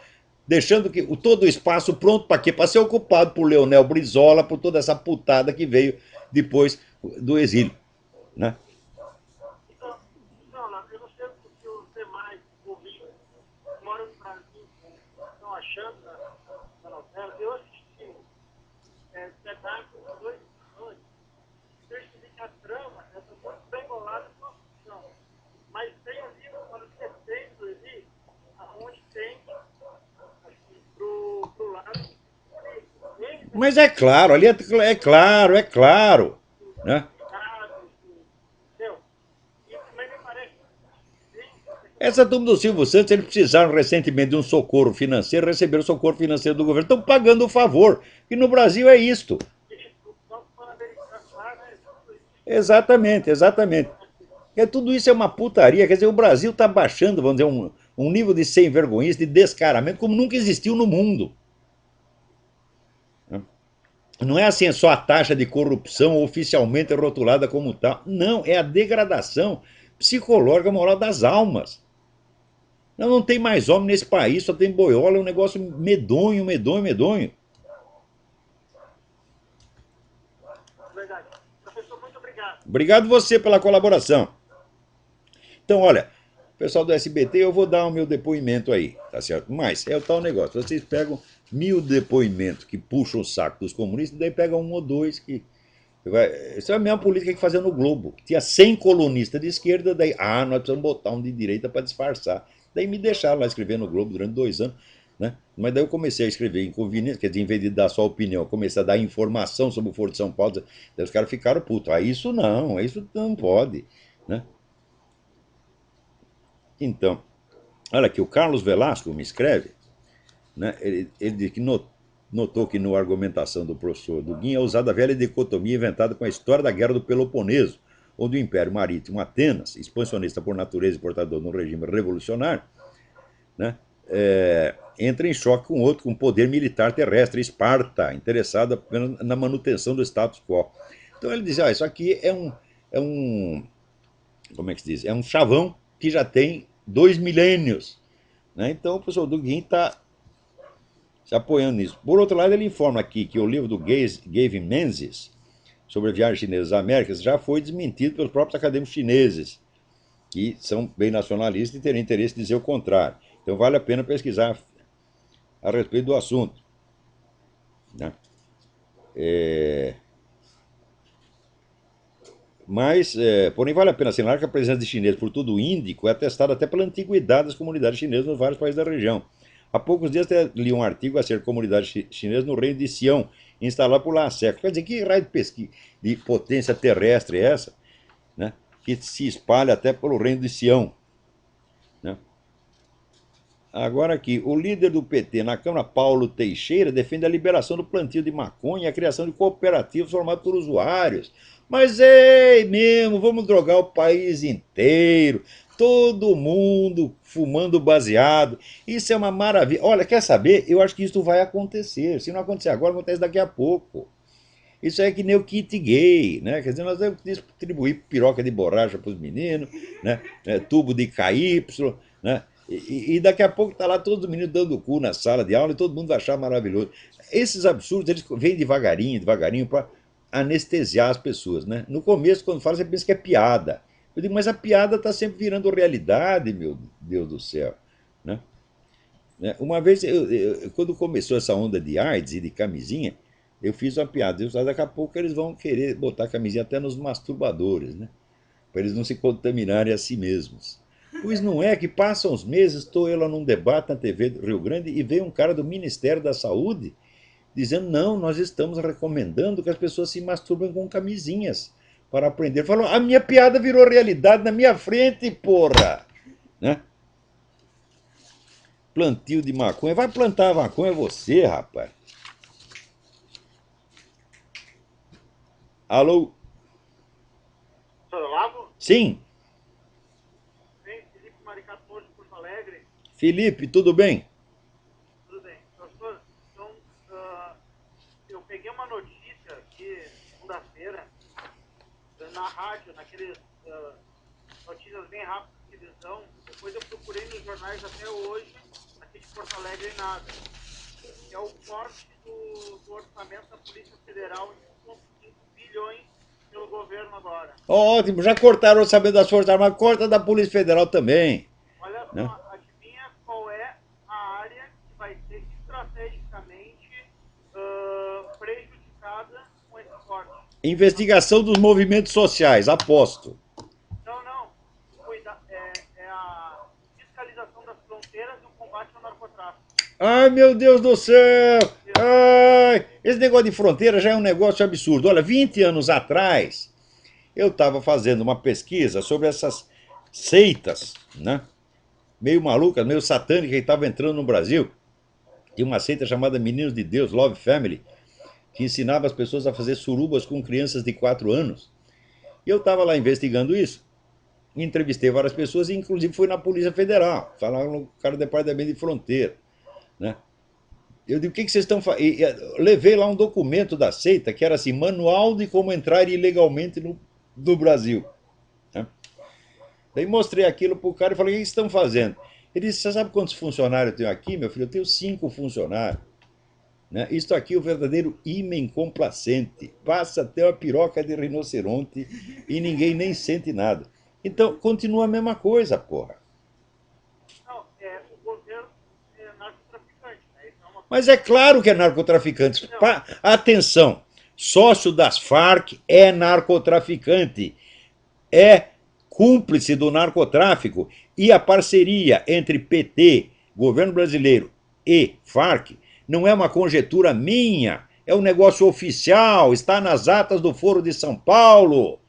Speaker 1: deixando que todo o espaço pronto para quê? Para ser ocupado por Leonel Brizola, por toda essa putada que veio depois do exílio, né?
Speaker 2: Eu não sei o que os demais ouvintes que moram no Brasil estão achando da novela. Eu assisti pedaços de 2 episódios. Eu percebi que a trama está muito bem bolada com a ficção. Mas tem ali, para setembro ali, onde tem, assim, pro lado.
Speaker 1: Mas é claro, ali é claro, né? Essa turma do Silvio Santos, eles precisaram recentemente de um socorro financeiro, receberam socorro financeiro do governo. Estão pagando o favor. E no Brasil é isto. Exatamente, exatamente. Tudo isso é uma putaria. Quer dizer, o Brasil está baixando, vamos dizer, um nível de sem vergonhice, de descaramento, como nunca existiu no mundo. Não é assim, é só a taxa de corrupção oficialmente rotulada como tal. Não, é a degradação psicológica, moral das almas. Não tem mais homem nesse país, só tem boiola, é um negócio medonho, medonho, medonho.
Speaker 2: Verdade. Professor, muito obrigado.
Speaker 1: Obrigado você pela colaboração. Então, olha, pessoal do SBT, eu vou dar o meu depoimento aí, tá certo? Mas é o tal negócio, vocês pegam 1000 depoimentos que puxam o saco dos comunistas, daí pegam um ou dois que... Isso é a mesma política que fazia no Globo. Tinha 100 colunistas de esquerda, daí, nós precisamos botar um de direita para disfarçar. Daí me deixaram lá escrever no Globo durante 2 anos, né? Mas daí eu comecei a escrever inconveniente, quer dizer, em vez de dar só opinião, eu comecei a dar informação sobre o Foro de São Paulo, daí os caras ficaram putos. Isso não pode, né? Então, olha aqui, o Carlos Velasco me escreve, né? Ele diz que notou que na argumentação do professor Duguin é usada a velha dicotomia inventada com a história da Guerra do Peloponeso, onde o Império Marítimo Atenas, expansionista por natureza e portador de um regime revolucionário, né, entra em choque com outro, com o poder militar terrestre, Esparta, interessada apenas na manutenção do status quo. Então ele diz, isso aqui como é que se diz? É um chavão que já tem 2 milênios. Né? Então o professor Duguin está se apoiando nisso. Por outro lado, ele informa aqui que o livro do Gavin Menzies sobre a viagem chinesa às Américas já foi desmentido pelos próprios acadêmicos chineses, que são bem nacionalistas e teriam interesse em dizer o contrário. Então vale a pena pesquisar a respeito do assunto. Né? Mas, porém, vale a pena assinalar que a presença de chineses por todo o Índico é atestada até pela antiguidade das comunidades chinesas nos vários países da região. Há poucos dias até li um artigo acerca de comunidade chinesa no reino de Sião, instalada por lá há séculos. Quer dizer, que raio de pesquisa de potência terrestre é essa, né, que se espalha até pelo reino de Sião? Né? Agora aqui, o líder do PT na Câmara, Paulo Teixeira, defende a liberação do plantio de maconha e a criação de cooperativas formadas por usuários. Mas ei mesmo, vamos drogar o país inteiro, todo mundo fumando baseado. Isso é uma maravilha. Olha, quer saber? Eu acho que isso vai acontecer. Se não acontecer agora, acontece daqui a pouco. Isso é que nem o kit gay, né? Quer dizer, nós vamos distribuir piroca de borracha para os meninos, né? Tubo de KY, né? E daqui a pouco está lá todos os meninos dando cu na sala de aula e todo mundo vai achar maravilhoso. Esses absurdos, eles vêm devagarinho, devagarinho, para anestesiar as pessoas, né? No começo, quando fala, você pensa que é piada. Eu digo, mas a piada está sempre virando realidade, meu Deus do céu. Né? Uma vez, quando começou essa onda de AIDS e de camisinha, eu fiz uma piada. Daqui a pouco eles vão querer botar camisinha até nos masturbadores, né? Para eles não se contaminarem a si mesmos. Pois não é que passam uns meses, estou eu lá num debate na TV do Rio Grande e veio um cara do Ministério da Saúde dizendo, não, nós estamos recomendando que as pessoas se masturbem com camisinhas para aprender. Falou, a minha piada virou realidade na minha frente, porra! Né? Plantio de maconha. Vai plantar maconha você, rapaz. Alô?
Speaker 2: Senhor Olavo?
Speaker 1: Sim,
Speaker 2: Bem, Felipe Maricator de Porto Alegre.
Speaker 1: Felipe, tudo bem?
Speaker 2: Tudo bem. Professor, então, eu peguei uma notícia aqui, segunda-feira, na rádio, naqueles notícias bem rápidas de televisão. Depois eu procurei nos jornais até hoje, aqui de Porto Alegre, e nada. Que é o corte do orçamento da Polícia Federal em 1,5 bilhões pelo governo agora.
Speaker 1: Ótimo, já cortaram o orçamento das Forças Armadas, corta da Polícia Federal também.
Speaker 2: Olha
Speaker 1: Né?
Speaker 2: só, adivinha qual é a área que vai ser estrategicamente prejudicada com esse corte?
Speaker 1: Investigação dos movimentos sociais, aposto.
Speaker 2: Não, não. É a fiscalização das fronteiras e o combate ao narcotráfico.
Speaker 1: Ai, meu Deus do céu! Ai, esse negócio de fronteira já é um negócio absurdo. Olha, 20 anos atrás, eu estava fazendo uma pesquisa sobre essas seitas, né? Meio malucas, meio satânicas que estavam entrando no Brasil. Tinha uma seita chamada Meninos de Deus, Love Family, que ensinava as pessoas a fazer surubas com crianças de 4 anos. E eu estava lá investigando isso. Entrevistei várias pessoas, e inclusive fui na Polícia Federal, falaram com o cara do Departamento de Fronteira. Né? Eu digo, o que, que vocês estão fazendo? Levei lá um documento da seita que era assim, manual de como entrar ilegalmente no Brasil. Né? Daí mostrei aquilo pro cara e falei, o que vocês estão fazendo? Ele disse, você sabe quantos funcionários eu tenho aqui, meu filho? Eu tenho 5 funcionários. Né? Isto aqui é o verdadeiro ímen complacente. Passa até uma piroca de rinoceronte e ninguém nem sente nada. Então, continua a mesma coisa, porra.
Speaker 2: Não, o governo é narcotraficante, né? Isso é uma
Speaker 1: Mas
Speaker 2: coisa.
Speaker 1: é claro que é narcotraficante.
Speaker 2: Não,
Speaker 1: Atenção, sócio das Farc é narcotraficante, é cúmplice do narcotráfico e a parceria entre PT, governo brasileiro e Farc não é uma conjetura minha, é um negócio oficial, está nas atas do Foro de São Paulo.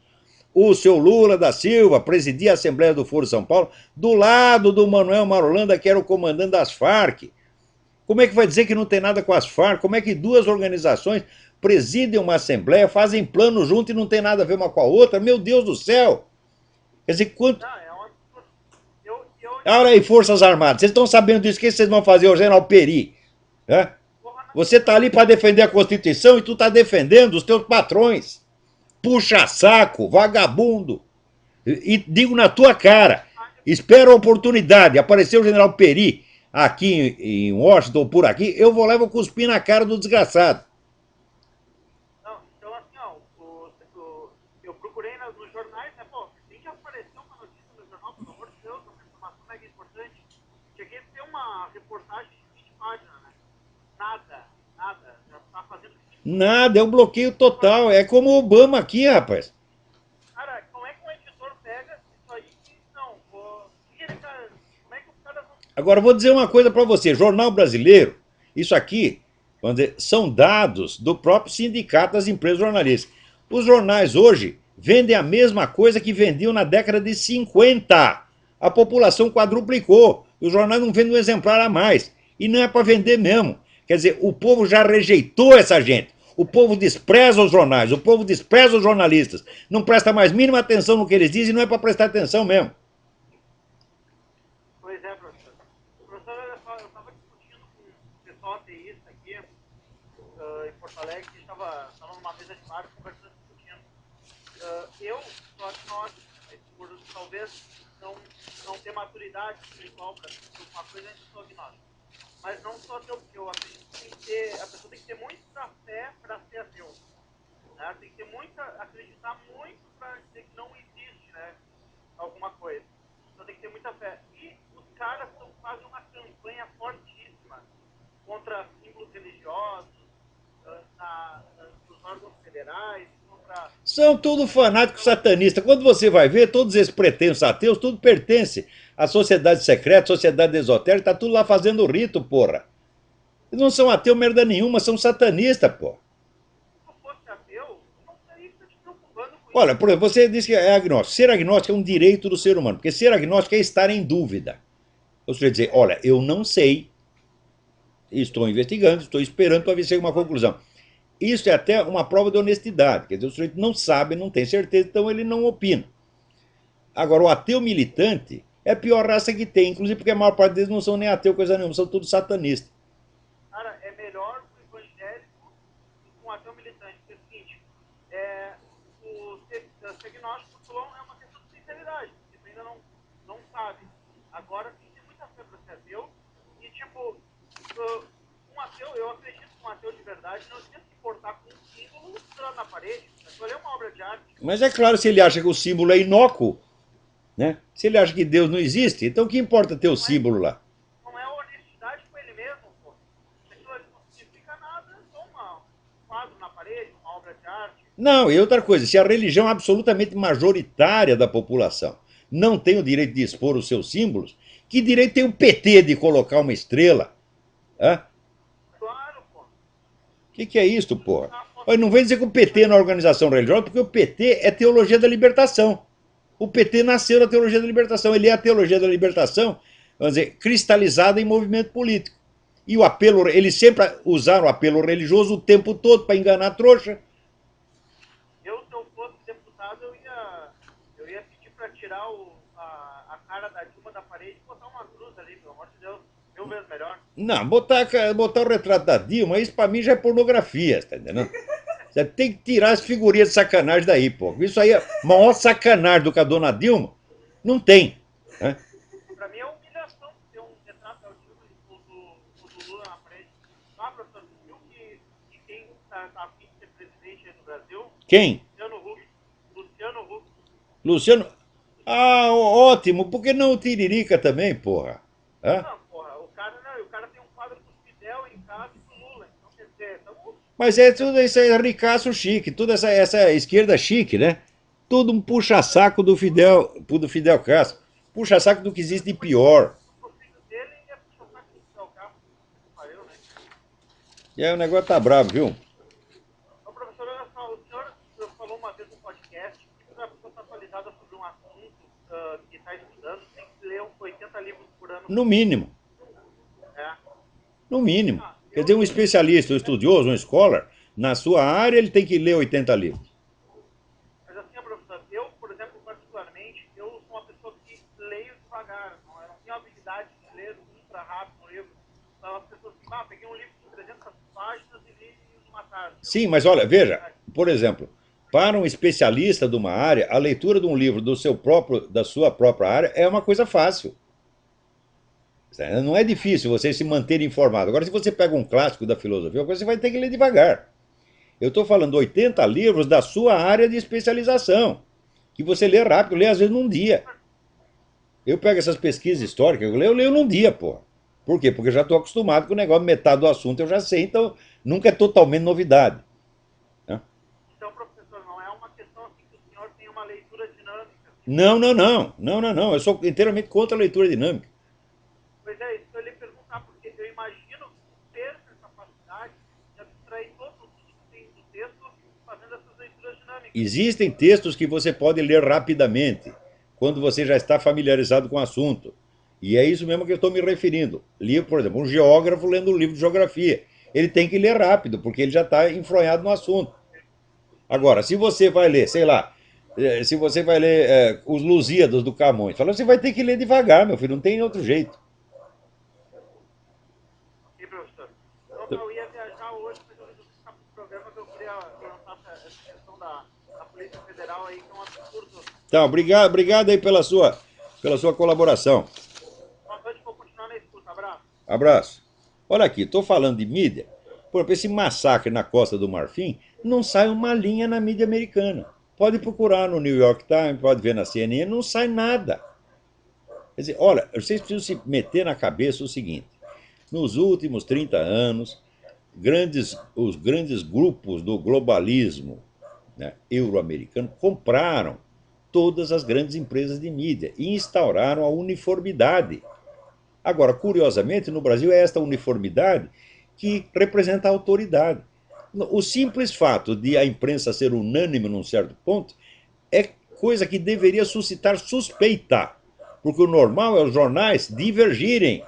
Speaker 1: O seu Lula da Silva presidia a Assembleia do Foro de São Paulo do lado do Manuel Marolanda, que era o comandante das Farc. Como é que vai dizer que não tem nada com as Farc? Como é que duas organizações presidem uma assembleia, fazem plano junto e não tem nada a ver uma com a outra? Meu Deus do céu! Quer dizer, quanto.
Speaker 2: não, é uma.
Speaker 1: Olha aí, Forças Armadas, vocês estão sabendo disso? O que vocês vão fazer, o General Peri? Né?
Speaker 2: Porra,
Speaker 1: Você está ali para defender a Constituição e tu está defendendo os teus patrões. Puxa saco, vagabundo. E digo na tua cara, espero a oportunidade. Apareceu o General Peri aqui em Washington, por aqui, eu vou lá e vou cuspir na cara do desgraçado.
Speaker 2: não, então assim, ó, eu procurei nos jornais, né, pô, tem que aparecer uma notícia no jornal, pelo amor de Deus, uma informação mega importante. Cheguei a ter uma reportagem de 20 páginas, né? Nada, nada. Já tá fazendo 5
Speaker 1: Nada, é um bloqueio total. É como o Obama aqui, rapaz.
Speaker 2: Cara, como é que um editor pega isso aí e não, como é que os caras vão.
Speaker 1: Agora, vou dizer uma coisa para você: jornal brasileiro, isso aqui, vamos dizer, são dados do próprio sindicato das empresas jornalistas. Os jornais hoje vendem a mesma coisa que vendiam na década de 50. A população quadruplicou. Os jornais não vendem um exemplar a mais. E não é para vender mesmo. Quer dizer, o povo já rejeitou essa gente. O povo despreza os jornais, o povo despreza os jornalistas. Não presta mais mínima atenção no que eles dizem e não é para prestar atenção mesmo.
Speaker 2: Pois é, professor. Professor, olha só, eu estava discutindo com o pessoal ateísta aqui em Porto Alegre, que estava numa mesa de bar conversando, discutindo. Eu sou agnóstico, mas por talvez não ter maturidade espiritual para uma coisa, eu sou agnóstico. Mas não sou ateu, porque eu acredito que a pessoa tem que ter muita fé para ser ateu. Né? Tem que ter acreditar muito para dizer que não existe, né, alguma coisa. Então tem que ter muita fé. E os caras fazem uma campanha fortíssima contra símbolos religiosos, nos órgãos federais, contra para...
Speaker 1: São tudo fanáticos satanistas. Quando você vai ver, todos esses pretensos ateus, tudo pertence à sociedade secreta, sociedade esotérica, tá tudo lá fazendo rito, porra. Eles não são ateus merda nenhuma, são satanistas, porra.
Speaker 2: Se eu fosse ateu, não teria que estar te preocupando com
Speaker 1: Olha,
Speaker 2: isso.
Speaker 1: por exemplo, você disse que é agnóstico. Ser agnóstico é um direito do ser humano, porque ser agnóstico é estar em dúvida. Ou seja, dizer, olha, eu não sei, estou investigando, estou esperando para ver se chega uma conclusão. Isso é até uma prova de honestidade. Quer dizer, o sujeito não sabe, não tem certeza, então ele não opina. Agora, o ateu militante é a pior raça que tem, inclusive porque a maior parte deles não são nem ateu, coisa nenhuma, são todos satanistas.
Speaker 2: Cara, é melhor o evangélico do que um ateu militante. Porque é o seguinte, o ser agnóstico é uma questão de sinceridade. Você ainda não sabe. Agora, tem muita fé para ser ateu. E, tipo, um ateu, eu acredito que um ateu de verdade não tem que se importar com um símbolo estrelado na parede. Aquilo ali é uma obra de arte.
Speaker 1: Mas é claro, se ele acha que o símbolo é inócuo, né? Se ele acha que Deus não existe, então o que importa ter o símbolo lá?
Speaker 2: Não é honestidade com ele mesmo, pô. Se aquilo ali não significa nada, é só um quadro na parede, uma obra de arte.
Speaker 1: Não, e outra coisa, se a religião absolutamente majoritária da população não tem o direito de expor os seus símbolos, que direito tem o PT de colocar uma estrela? Hã?
Speaker 2: Claro, pô.
Speaker 1: Que é isso, porra? Olha, não vem dizer que o PT não é uma organização religiosa, porque o PT é teologia da libertação. O PT nasceu da teologia da libertação. Ele é a teologia da libertação, vamos dizer, cristalizada em movimento político. E o apelo, eles sempre usaram o apelo religioso o tempo todo para enganar a trouxa.
Speaker 2: Eu, se eu fosse deputado, eu ia pedir para tirar a cara da Dilma da parede e botar uma cruz ali, pelo amor de Deus. Mil vezes melhor.
Speaker 1: Não, botar o retrato da Dilma, isso pra mim já é pornografia, tá entendendo? Você tem que tirar as figurinhas de sacanagem daí, pô. Isso aí é maior sacanagem do que a dona Dilma. Não tem. Né?
Speaker 2: Para mim é humilhação ter um retrato da Dilma e o do Lula na parede. Ah, professor, você viu que quem está a fim de ser presidente aí no Brasil?
Speaker 1: Quem?
Speaker 2: Luciano Huck. Luciano Huck.
Speaker 1: Luciano. Ah, ótimo. Por que não o Tiririca também, porra? Hã?
Speaker 2: Não, porra, o cara tem um quadro do Fidel em casa e do Lula. Então, quer dizer,
Speaker 1: Mas é tudo isso aí, ricaço chique, toda essa esquerda chique, né? Tudo um puxa-saco do Fidel Castro. Puxa-saco do que existe de pior.
Speaker 2: o filho dele ia puxar o saco do Fidel Castro. Pariu, né?
Speaker 1: E aí o negócio tá bravo, viu?
Speaker 2: Ô, professor, olha só, o senhor falou uma vez no podcast que para a pessoa estar atualizada sobre um assunto que está estudando, tem que ler uns 80 livros por ano.
Speaker 1: No mínimo.
Speaker 2: É.
Speaker 1: No mínimo. Quer dizer, um especialista, um estudioso, um scholar, na sua área, ele tem que ler 80 livros.
Speaker 2: Mas assim, professor, eu, por exemplo, particularmente, eu sou uma pessoa que leio devagar, eu não tenho a habilidade de ler ultra rápido um livro. Então, as pessoas dizem, peguei um livro de 300 páginas e li em uma tarde.
Speaker 1: Sim, mas olha, veja, por exemplo, para um especialista de uma área, a leitura de um livro da sua própria área é uma coisa fácil. Não é difícil você se manter informado. Agora, se você pega um clássico da filosofia, você vai ter que ler devagar. Eu estou falando 80 livros da sua área de especialização, que você lê rápido, lê às vezes num dia. Eu pego essas pesquisas históricas, eu leio num dia, porra. Por quê? Porque eu já estou acostumado com o negócio, metade do assunto eu já sei, então nunca é totalmente novidade. Né?
Speaker 2: Então, professor, não é uma questão assim que o senhor tem uma leitura dinâmica.
Speaker 1: Não, não, não. Não, não, não. Eu sou inteiramente contra a leitura dinâmica.
Speaker 2: Pois é, isso que eu lhe perguntar, porque eu imagino ter essa capacidade de abstrair todos os que tem do texto fazendo essas leituras dinâmicas.
Speaker 1: Existem textos que você pode ler rapidamente, quando você já está familiarizado com o assunto. E é isso mesmo que eu estou me referindo. Li, por exemplo, um geógrafo lendo um livro de geografia. Ele tem que ler rápido, porque ele já está enfronhado no assunto. Agora, se você vai ler, sei lá, se você vai ler os Lusíadas do Camões, fala, você vai ter que ler devagar, meu filho, não tem outro jeito.
Speaker 2: E, professor, eu ia viajar hoje, mas eu resolvi ficar para o programa que eu queria lançar essa questão da Polícia Federal aí, que é um absurdo.
Speaker 1: Então, obrigado aí pela sua colaboração.
Speaker 2: Boa noite, vou continuar na escuta. Abraço.
Speaker 1: Abraço. Olha aqui, estou falando de mídia. Por exemplo, esse massacre na Costa do Marfim, não sai uma linha na mídia americana. Pode procurar no New York Times, pode ver na CNN, não sai nada. Quer dizer, olha, vocês precisam se meter na cabeça o seguinte. Nos últimos 30 anos, os grandes grupos do globalismo, né, euro-americano, compraram todas as grandes empresas de mídia e instauraram a uniformidade. Agora, curiosamente, no Brasil é esta uniformidade que representa a autoridade. O simples fato de a imprensa ser unânime num certo ponto é coisa que deveria suscitar suspeita, porque o normal é os jornais divergirem,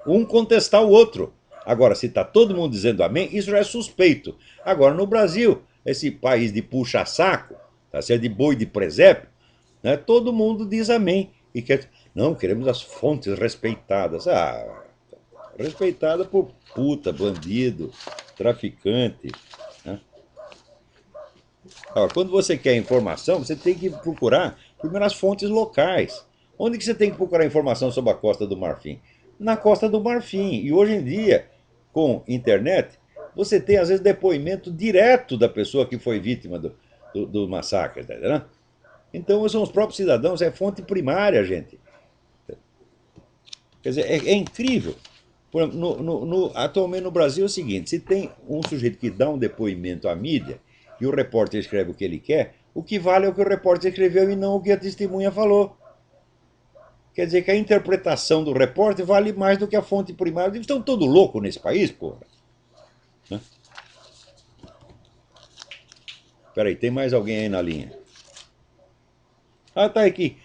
Speaker 1: um contestar o outro. Agora, se está todo mundo dizendo amém, isso já é suspeito. Agora, no Brasil, esse país de puxa-saco, tá certo? De boi de presépio, né? Todo mundo diz amém. E quer, não, queremos as fontes respeitadas. Ah, respeitada por puta, bandido, traficante. Né? Agora, quando você quer informação, você tem que procurar primeiro as fontes locais. Onde que você tem que procurar informação sobre a Costa do Marfim? Na Costa do Marfim. E hoje em dia, com internet, você tem às vezes depoimento direto da pessoa que foi vítima do massacre. Né? Então são os próprios cidadãos, é fonte primária, gente. Quer dizer, é incrível. Atualmente no Brasil é o seguinte: se tem um sujeito que dá um depoimento à mídia e o repórter escreve o que ele quer, o que vale é o que o repórter escreveu e não o que a testemunha falou. Quer dizer que a interpretação do repórter vale mais do que a fonte primária. Eles estão todos loucos nesse país, porra. Né? Peraí, tem mais alguém aí na linha? Ah, tá aqui.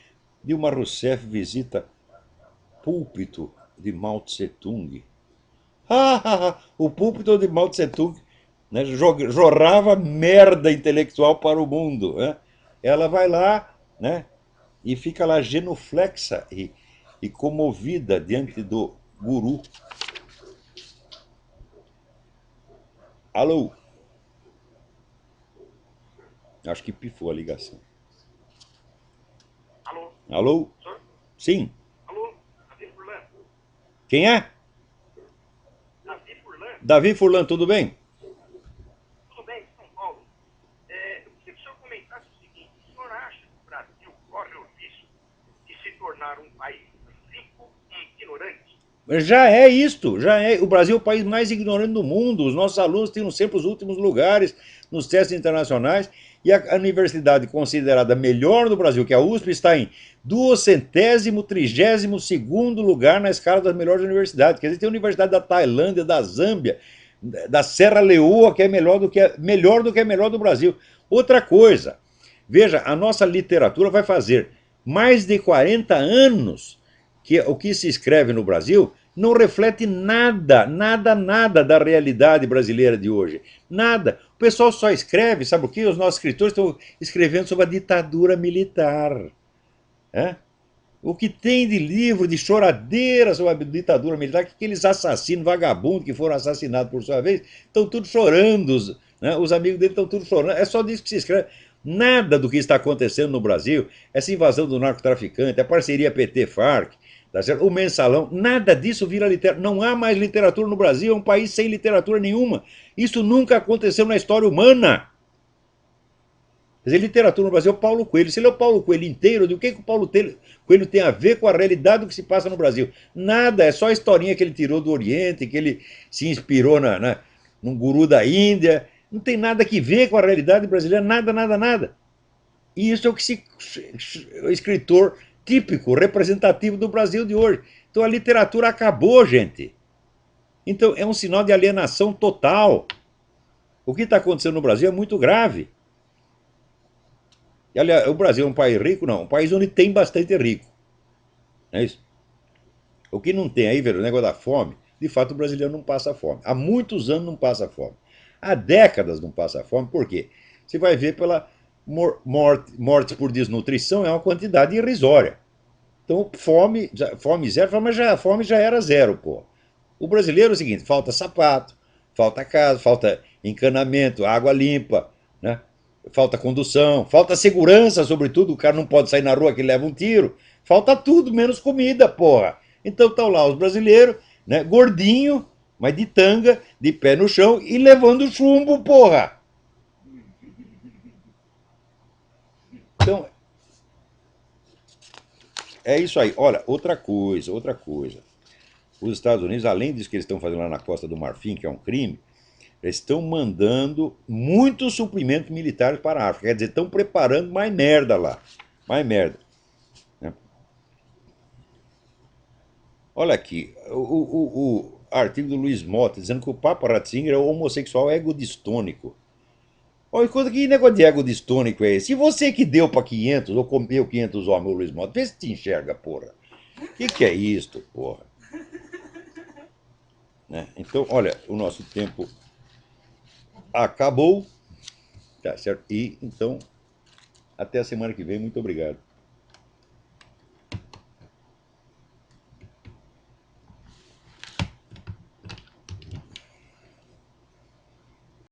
Speaker 1: Dilma Rousseff visita púlpito de Mao Tse Tung. O púlpito de Mao Tse Tung, né, jorrava merda intelectual para o mundo. Né? Ela vai lá, né, e fica lá genuflexa e comovida diante do guru. Alô? Acho que pifou a ligação.
Speaker 2: Alô?
Speaker 1: Alô?
Speaker 2: Senhor?
Speaker 1: Sim.
Speaker 2: Alô? Davi Furlan?
Speaker 1: Quem é?
Speaker 2: Davi Furlan?
Speaker 1: Davi Furlan, tudo bem?
Speaker 2: Tudo bem, São Paulo? Eu queria que o senhor comentasse o seguinte: o senhor acha que o Brasil corre o risco de se tornar um país rico e ignorante?
Speaker 1: Já é isto, já é. O Brasil é o país mais ignorante do mundo. Os nossos alunos têm sempre os últimos lugares nos testes internacionais. E a universidade considerada melhor do Brasil, que é a USP, está em 232º lugar na escala das melhores universidades. Quer dizer, tem a universidade da Tailândia, da Zâmbia, da Serra Leoa, que é melhor do que é melhor do Brasil. Outra coisa, veja, a nossa literatura vai fazer mais de 40 anos que o que se escreve no Brasil não reflete nada da realidade brasileira de hoje. Nada. O pessoal só escreve, sabe o quê? Os nossos escritores estão escrevendo sobre a ditadura militar. É? O que tem de livro, de choradeira sobre a ditadura militar, que aqueles assassinos, vagabundos que foram assassinados por sua vez, estão todos chorando, né? Os amigos dele estão todos chorando. É só disso que se escreve. Nada do que está acontecendo no Brasil, essa invasão do narcotraficante, a parceria PT-FARC, tá certo? O mensalão, nada disso vira literatura. Não há mais literatura no Brasil, é um país sem literatura nenhuma. Isso nunca aconteceu na história humana. Quer dizer, literatura no Brasil é o Paulo Coelho. Se ele é o Paulo Coelho inteiro, o que o Paulo Coelho tem a ver com a realidade do que se passa no Brasil? Nada, é só a historinha que ele tirou do Oriente, que ele se inspirou num guru da Índia. Não tem nada que ver com a realidade brasileira, nada. E isso é o que o escritor típico, representativo do Brasil de hoje. Então a literatura acabou, gente. Então é um sinal de alienação total. O que está acontecendo no Brasil é muito grave. E, aliás, o Brasil é um país rico? Não, um país onde tem bastante rico. Não é isso? O que não tem aí, velho, o negócio da fome, de fato o brasileiro não passa fome. Há muitos anos não passa fome. Há décadas não passa fome, por quê? Você vai ver pela morte por desnutrição, é uma quantidade irrisória. Então, fome zero, mas a fome já era zero, pô. O brasileiro é o seguinte: falta sapato, falta casa, falta encanamento, água limpa, né? Falta condução, falta segurança, sobretudo. O cara não pode sair na rua que leva um tiro. Falta tudo, menos comida, porra. Então estão lá os brasileiros, né, gordinho, mas de tanga, de pé no chão e levando chumbo, porra. Então, é isso aí. Olha, outra coisa. Os Estados Unidos, além disso que eles estão fazendo lá na Costa do Marfim, que é um crime, Eles estão mandando muitos suprimentos militares para a África. Quer dizer, estão preparando mais merda lá. Mais merda. Né? Olha aqui, o artigo do Luiz Mota dizendo que o Papa Ratzinger é homossexual egodistônico. Olha, que negócio de egodistônico é esse? Se você que deu para 500 ou comeu 500 homens, o Luiz Mota, vê se te enxerga, porra. Que é isto, porra? Né? Então, olha, o nosso tempo acabou, tá certo? E então, até a semana que vem. Muito obrigado.